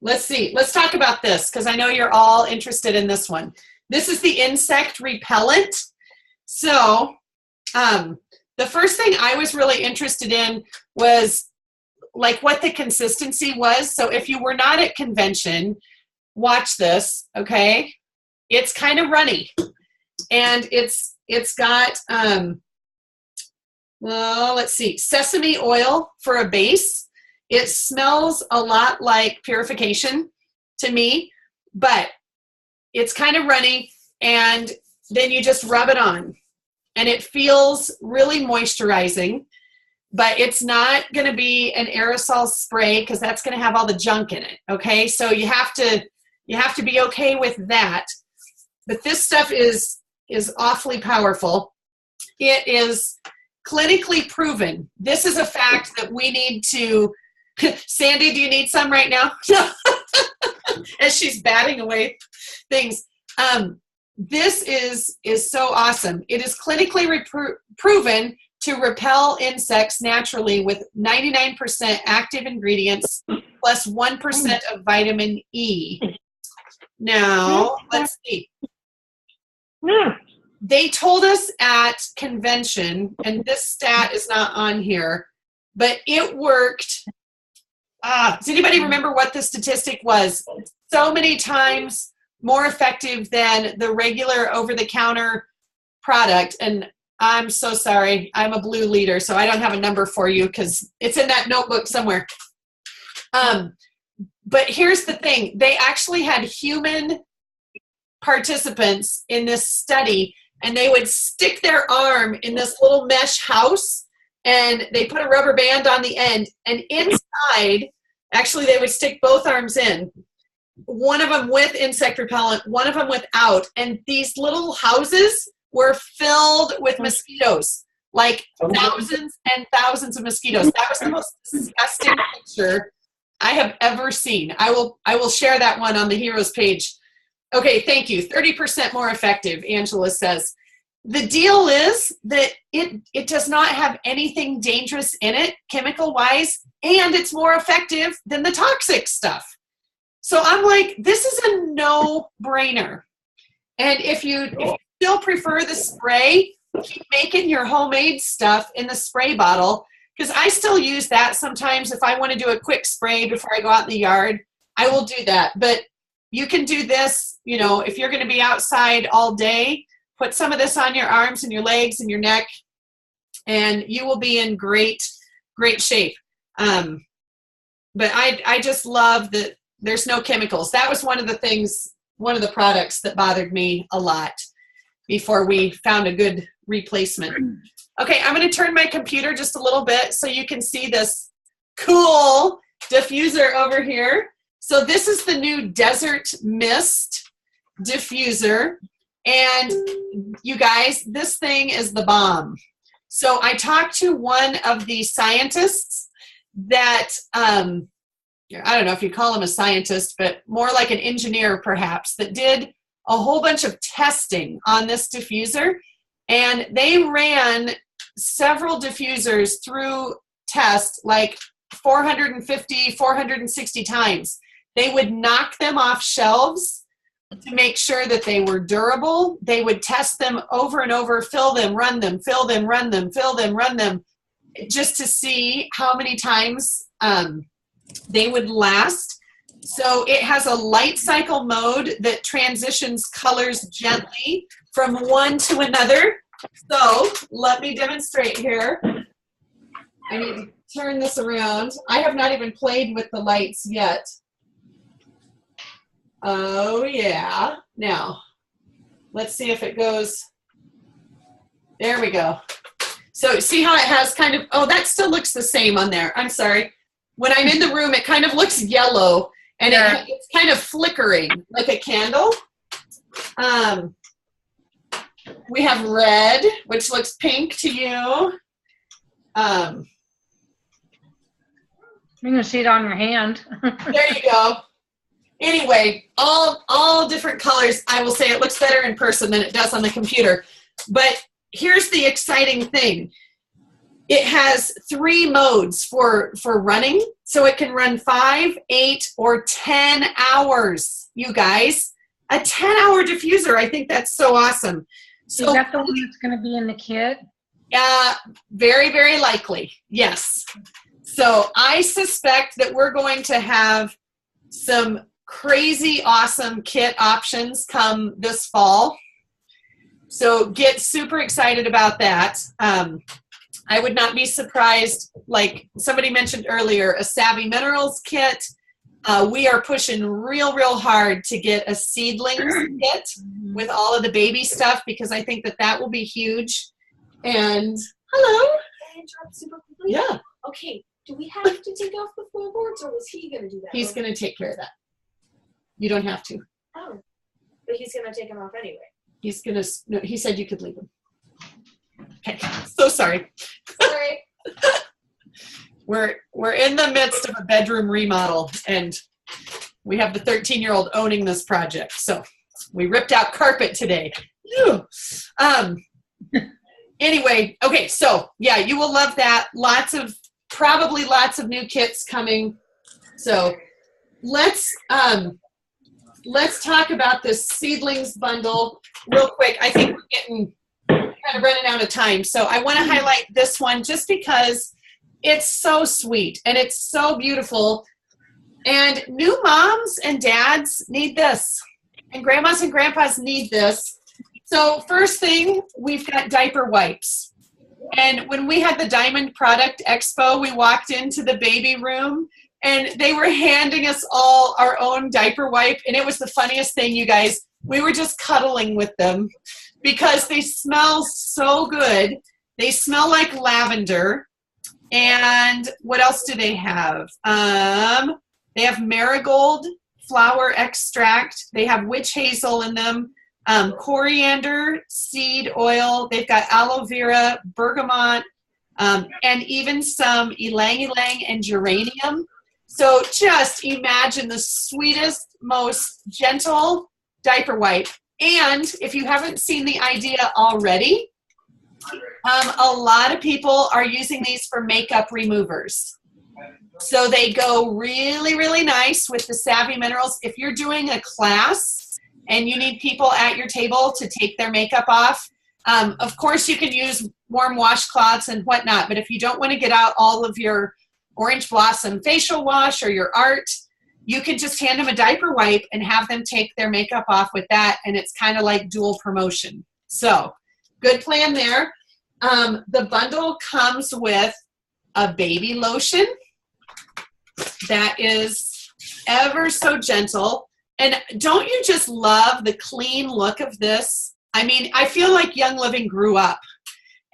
Let's see. Let's talk about this because I know you're all interested in this one. This is the insect repellent. So the first thing I was really interested in was like what the consistency was. So if you were not at convention, watch this, okay? It's kind of runny. And it's got, well, let's see, sesame oil for a base. It smells a lot like purification to me, but it's kind of runny, and then you just rub it on. And it feels really moisturizing, but it's not going to be an aerosol spray because that's going to have all the junk in it, okay? So you have to be okay with that. But this stuff is awfully powerful. It is clinically proven. This is a fact that we need to. Sandy, do you need some right now? As she's batting away things. This is so awesome. It is clinically proven to repel insects naturally with 99% active ingredients plus 1% of vitamin E. Now, let's see. They told us at convention, and this stat is not on here, but it worked. Does anybody remember what the statistic was? So many times more effective than the regular over-the-counter product. And I'm so sorry. I'm a blue leader, so I don't have a number for you because it's in that notebook somewhere. But here's the thing. They actually had human participants in this study, and they would stick their arm in this little mesh house, and they put a rubber band on the end, and inside, actually they would stick both arms in, one of them with insect repellent, one of them without, and these little houses were filled with mosquitoes, like thousands and thousands of mosquitoes. That was the most disgusting picture I have ever seen. I will share that one on the Heroes page. Okay, thank you. 30% more effective, Angela says. The deal is that it does not have anything dangerous in it, chemical-wise, and it's more effective than the toxic stuff. So I'm like, this is a no-brainer. And if you still prefer the spray, keep making your homemade stuff in the spray bottle, because I still use that sometimes. If I want to do a quick spray before I go out in the yard, I will do that. But you can do this, you know, if you're going to be outside all day, put some of this on your arms and your legs and your neck, and you will be in great shape. But I just love that there's no chemicals. That was one of the products that bothered me a lot before we found a good replacement. Okay, I'm going to turn my computer just a little bit so you can see this cool diffuser over here. So this is the new Desert Mist diffuser. And you guys, this thing is the bomb. So I talked to one of the scientists that, I don't know if you call him a scientist, but more like an engineer perhaps, that did a whole bunch of testing on this diffuser. And they ran several diffusers through test like 450, 460 times. They would knock them off shelves to make sure that they were durable. They would test them over and over, fill them, run them, fill them, run them, fill them, run them, just to see how many times they would last. So it has a light cycle mode that transitions colors gently from one to another. So let me demonstrate here. I need to turn this around. I have not even played with the lights yet. Oh yeah. Now, let's see if it goes. There we go. So see how it has kind of, oh, that still looks the same on there. I'm sorry. When I'm in the room, it kind of looks yellow, and it's kind of flickering like a candle. We have red, which looks pink to you. You're going to see it on your hand. There you go. Anyway, all different colors. I will say it looks better in person than it does on the computer. But here's the exciting thing. It has 3 modes for running. So it can run 5, 8, or 10 hours, you guys. A 10-hour diffuser. I think that's so awesome. So, is that the one that's going to be in the kit? Very, very likely. Yes. So I suspect that we're going to have some crazy awesome kit options come this fall. So get super excited about that. I would not be surprised, like somebody mentioned earlier, a Savvy Minerals kit. We are pushing real hard to get a seedlings kit with all of the baby stuff, because I think that will be huge. And hello. Can I interrupt super quickly? Yeah. Okay. Do we have to take off the floorboards, or was he going to do that? He's going to take care of that. You don't have to. Oh. But he's going to take them off anyway. He's going to, no, he said you could leave them. Okay. So sorry. Sorry. We're in the midst of a bedroom remodel, and we have the 13-year-old owning this project. So we ripped out carpet today. Anyway, okay, so yeah, you will love that. Probably lots of new kits coming. So let's talk about this seedlings bundle real quick. I think we're getting kind of running out of time. So I want to highlight this one just because it's so sweet and it's so beautiful. And new moms and dads need this, and grandmas and grandpas need this. So first thing, we've got diaper wipes. And when we had the Diamond Product Expo, we walked into the baby room and they were handing us all our own diaper wipe. And it was the funniest thing, you guys. We were just cuddling with them because they smell so good. They smell like lavender. And what else do they have? They have marigold flower extract. They have witch hazel in them. Coriander seed oil. They've got aloe vera, bergamot, and even some ylang-ylang and geranium. So just imagine the sweetest, most gentle diaper wipe. And if you haven't seen the idea already, a lot of people are using these for makeup removers. So they go really nice with the Savvy Minerals. If you're doing a class and you need people at your table to take their makeup off, of course you can use warm washcloths and whatnot, but if you don't want to get out all of your Orange Blossom facial wash or your art, you can just hand them a diaper wipe and have them take their makeup off with that, and it's kind of like dual promotion. So good plan there. The bundle comes with a baby lotion that is ever so gentle. And don't you just love the clean look of this? I mean, I feel like Young Living grew up,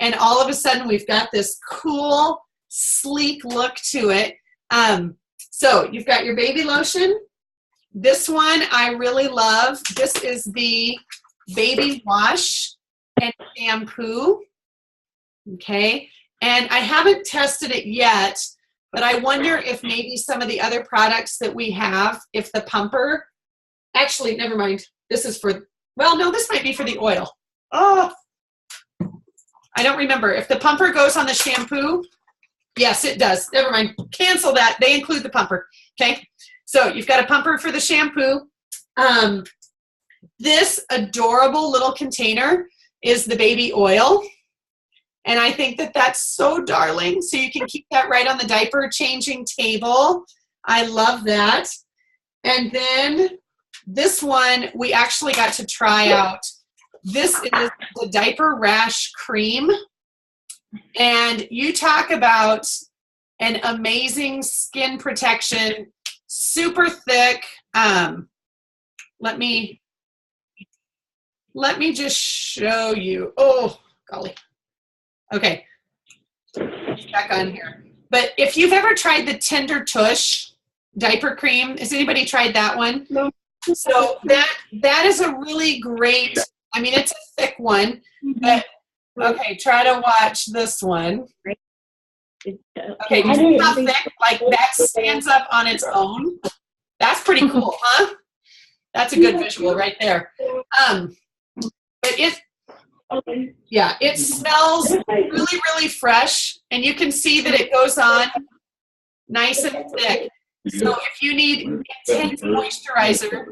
and all of a sudden we've got this cool, sleek look to it. So you've got your baby lotion. This one I really love. This is the baby wash and shampoo. Okay. And I haven't tested it yet, but I wonder if maybe some of the other products that we have, if the pumper, actually, never mind. This is for, well, no, this might be for the oil. Oh, I don't remember. If the pumper goes on the shampoo, yes, it does. Never mind. Cancel that. They include the pumper. Okay. So you've got a pumper for the shampoo. This adorable little container is the baby oil. And I think that that's so darling. So you can keep that right on the diaper changing table. I love that. And then this one we actually got to try out. This is the diaper rash cream. And you talk about an amazing skin protection, super thick. Let me let me just show you. Oh, golly. Okay. Back on here. But if you've ever tried the Tender Tush diaper cream, has anybody tried that one? No. So that is a really great, I mean, it's a thick one, but okay, try to watch this one. Okay, you see how thick? Like that stands up on its own. That's pretty cool, huh? That's a good visual right there. But it smells really, really fresh, and you can see that it goes on nice and thick. So if you need intense moisturizer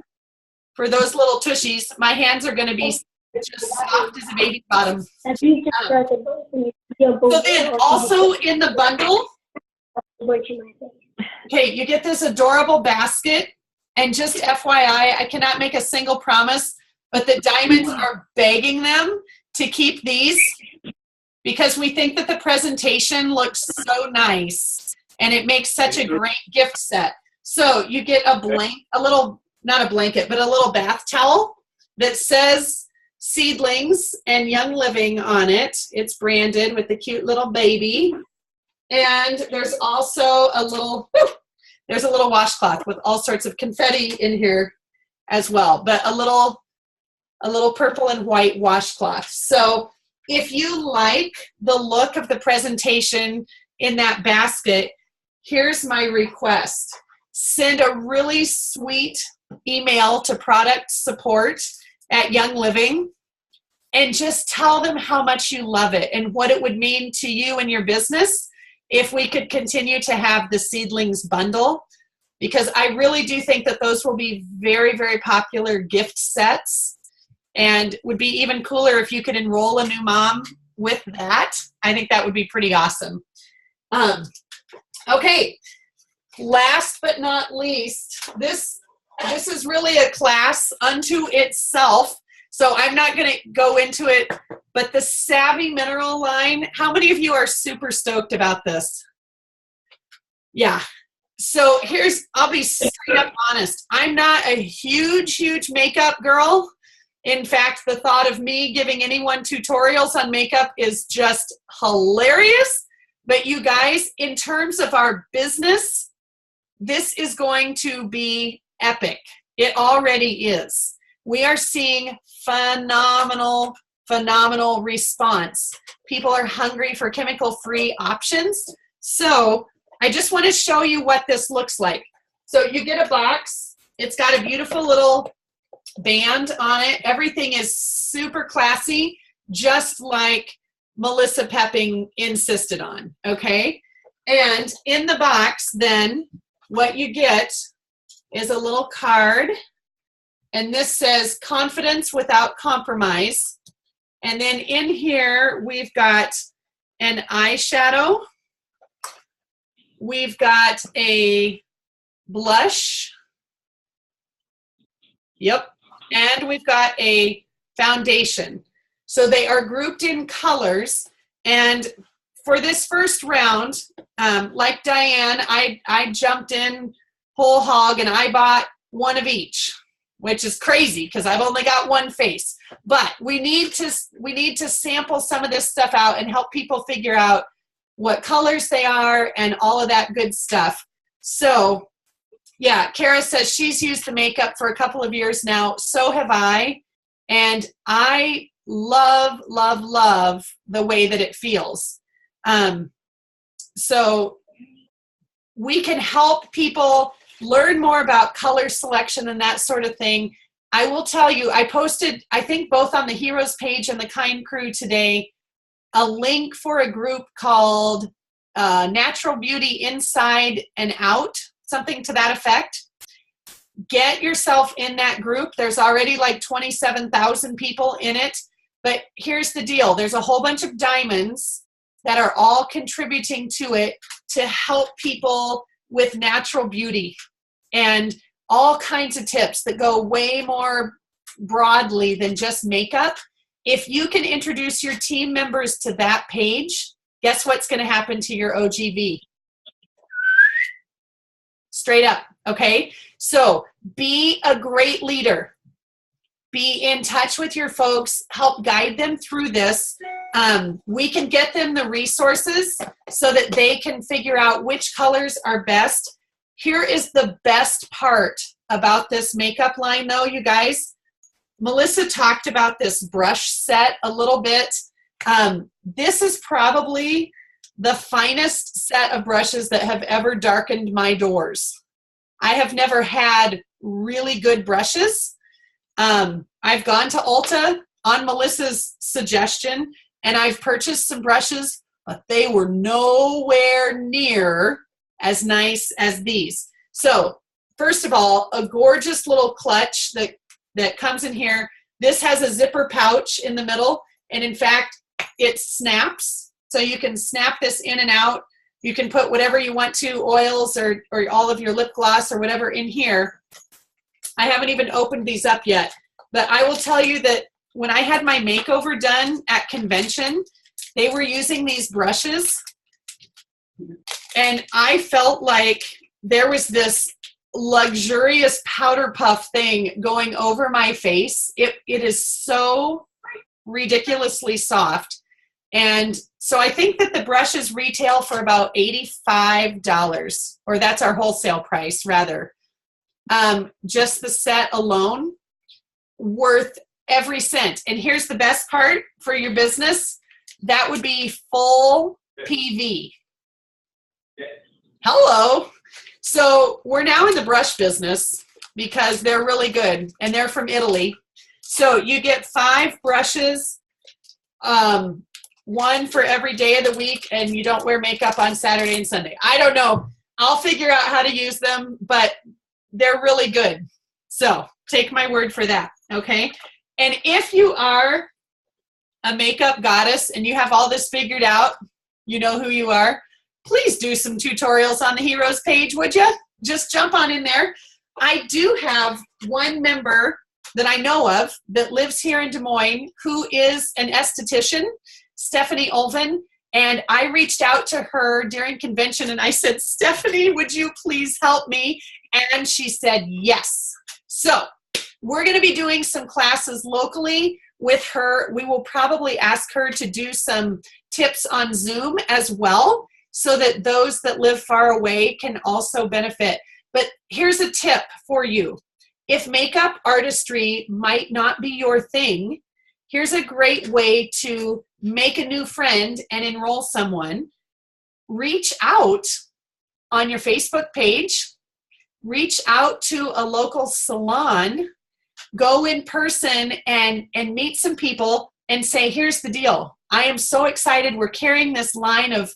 for those little tushies, my hands are going to be just soft as a baby bottom. So then also in the bundle, okay, you get this adorable basket, and just FYI, I cannot make a single promise, but the Diamonds are begging them to keep these because we think that the presentation looks so nice and it makes such a great gift set. So you get not a blanket, but a little bath towel that says Seedlings and Young Living on it. It's branded with the cute little baby. And there's also a little washcloth with all sorts of confetti in here as well, but a little purple and white washcloth. So if you like the look of the presentation in that basket, here's my request. Send a really sweet email to product support at Young Living and just tell them how much you love it and what it would mean to you and your business if we could continue to have the Seedlings bundle, because I really do think that those will be very, very popular gift sets, and would be even cooler if you could enroll a new mom with that. I think that would be pretty awesome. Okay, last but not least, this is really a class unto itself, so I'm not going to go into it, but the Savvy Mineral line, how many of you are super stoked about this? Yeah. So I'll be straight up honest. I'm not a huge makeup girl. In fact, the thought of me giving anyone tutorials on makeup is just hilarious. But you guys, in terms of our business, this is going to be epic. It already is. We are seeing phenomenal response. People are hungry for chemical-free options. So I just want to show you what this looks like. So you get a box. It's got a beautiful little band on it. Everything is super classy, just like Melissa Pepping insisted on, okay? And in the box, then, what you get is a little card, and this says confidence without compromise. And then in here, we've got an eyeshadow. We've got a blush. Yep. And we've got a foundation. So they are grouped in colors. And for this first round, like Diane, I jumped in whole hog and I bought one of each, which is crazy because I've only got one face. But we need to sample some of this stuff out and help people figure out what colors they are and all of that good stuff. So yeah, Kara says she's used the makeup for a couple of years now. So have I. And I love the way that it feels. So we can help people learn more about color selection and that sort of thing. I will tell you, I posted, I think both on the Heroes page and the Kind Crew today, a link for a group called Natural Beauty Inside and Out, something to that effect. Get yourself in that group. There's already like 27,000 people in it. But here's the deal. There's a whole bunch of diamonds that are all contributing to it to help people with natural beauty and all kinds of tips that go way more broadly than just makeup. If you can introduce your team members to that page, guess what's going to happen to your OGV? Straight up, okay? So be a great leader. be in touch with your folks, help guide them through this. We can get them the resources so that they can figure out which colors are best. Here is the best part about this makeup line though, you guys. Melissa talked about this brush set a little bit. This is probably the finest set of brushes that have ever darkened my doors. I have never had really good brushes. I've gone to Ulta on Melissa's suggestion, and I've purchased some brushes, but they were nowhere near as nice as these. So, first of all, a gorgeous little clutch that comes in here. This has a zipper pouch in the middle, and in fact, it snaps. So you can snap this in and out. You can put whatever you want to, oils or all of your lip gloss or whatever in here. I haven't even opened these up yet, but I will tell you that when I had my makeover done at convention, they were using these brushes, and I felt like there was this luxurious powder puff thing going over my face. It is so ridiculously soft. And so I think that the brushes retail for about $85, or that's our wholesale price rather. Just the set alone, worth every cent. And here's the best part for your business. That would be full PV. Hello. So we're now in the brush business because they're really good and they're from Italy. So you get 5 brushes, one for every day of the week, and you don't wear makeup on Saturday and Sunday. I don't know. I'll figure out how to use them, but they're really good. So take my word for that, okay? And if you are a makeup goddess and you have all this figured out, you know who you are, please do some tutorials on the Heroes page, would you? Just jump on in there. I do have one member that I know of that lives here in Des Moines who is an esthetician, Stephanie Olven, and I reached out to her during convention and I said, Stephanie, would you please help me? And she said yes. So we're going to be doing some classes locally with her. We will probably ask her to do some tips on Zoom as well, so that those that live far away can also benefit. But here's a tip for you. If makeup artistry might not be your thing, here's a great way to make a new friend and enroll someone. Reach out on your Facebook page, reach out to a local salon, go in person and meet some people and say, here's the deal. I am so excited. We're carrying this line of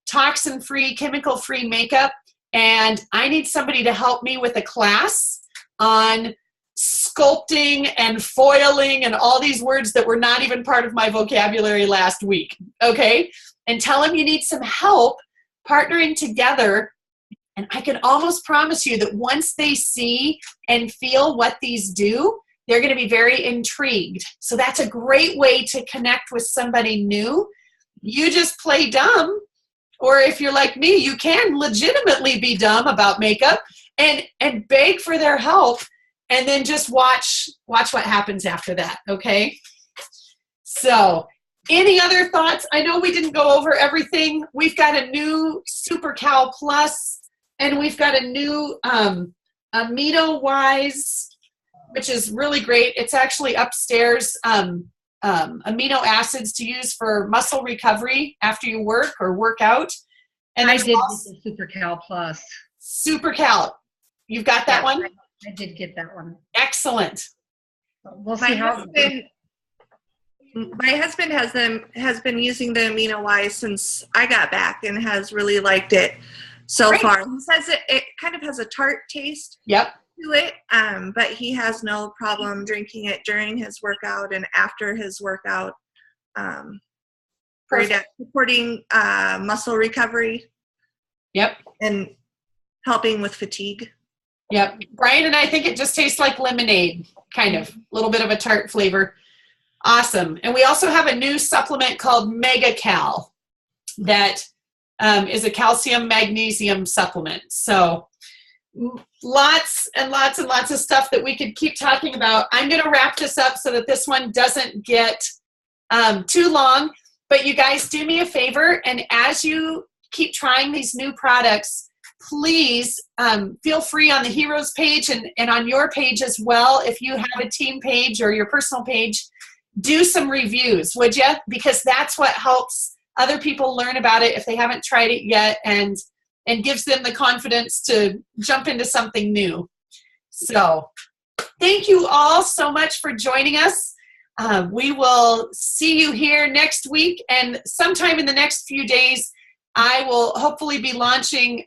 toxin-free, chemical-free makeup, and I need somebody to help me with a class on sculpting and foiling and all these words that were not even part of my vocabulary last week, okay? And tell them you need some help partnering together, and I can almost promise you that once they see and feel what these do, they're going to be very intrigued. So that's a great way to connect with somebody new. You just play dumb, or if you're like me, you can legitimately be dumb about makeup and beg for their help, and then just watch what happens after that, okay? So any other thoughts? I know we didn't go over everything. We've got a new Super Cal Plus, and we've got a new Amino Wise, which is really great. It's actually upstairs. Amino acids to use for muscle recovery after you work or work out. And I did get the Super Cal Plus. Super Cal. You've got that one? I did get that one. Excellent. We'll see how my husband has been using the Amino Wise since I got back and has really liked it so far. He says it kind of has a tart taste. Yep. To it, but he has no problem drinking it during his workout and after his workout. Great at supporting muscle recovery. Yep. And helping with fatigue. Yep. Brian and I think it just tastes like lemonade, kind of. A little bit of a tart flavor. Awesome. And we also have a new supplement called Mega Cal that is a calcium magnesium supplement. So lots and lots and lots of stuff that we could keep talking about. I'm going to wrap this up so that this one doesn't get too long. But you guys do me a favor, and as you keep trying these new products, please feel free on the Heroes page and on your page as well. If you have a team page or your personal page, do some reviews, would you? Because that's what helps other people learn about it if they haven't tried it yet, and gives them the confidence to jump into something new. So thank you all so much for joining us. We will see you here next week, and sometime in the next few days, I will hopefully be launching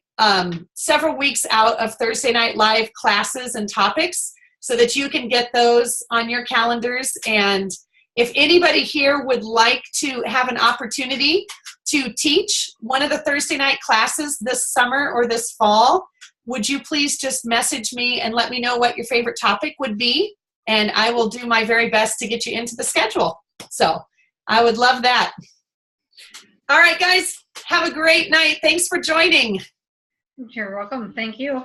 several weeks out of Thursday Night Live classes and topics so that you can get those on your calendars. And if anybody here would like to have an opportunity to teach one of the Thursday night classes this summer or this fall, would you please just message me and let me know what your favorite topic would be, and I will do my very best to get you into the schedule. So I would love that. All right, guys, have a great night. Thanks for joining. You're welcome. Thank you.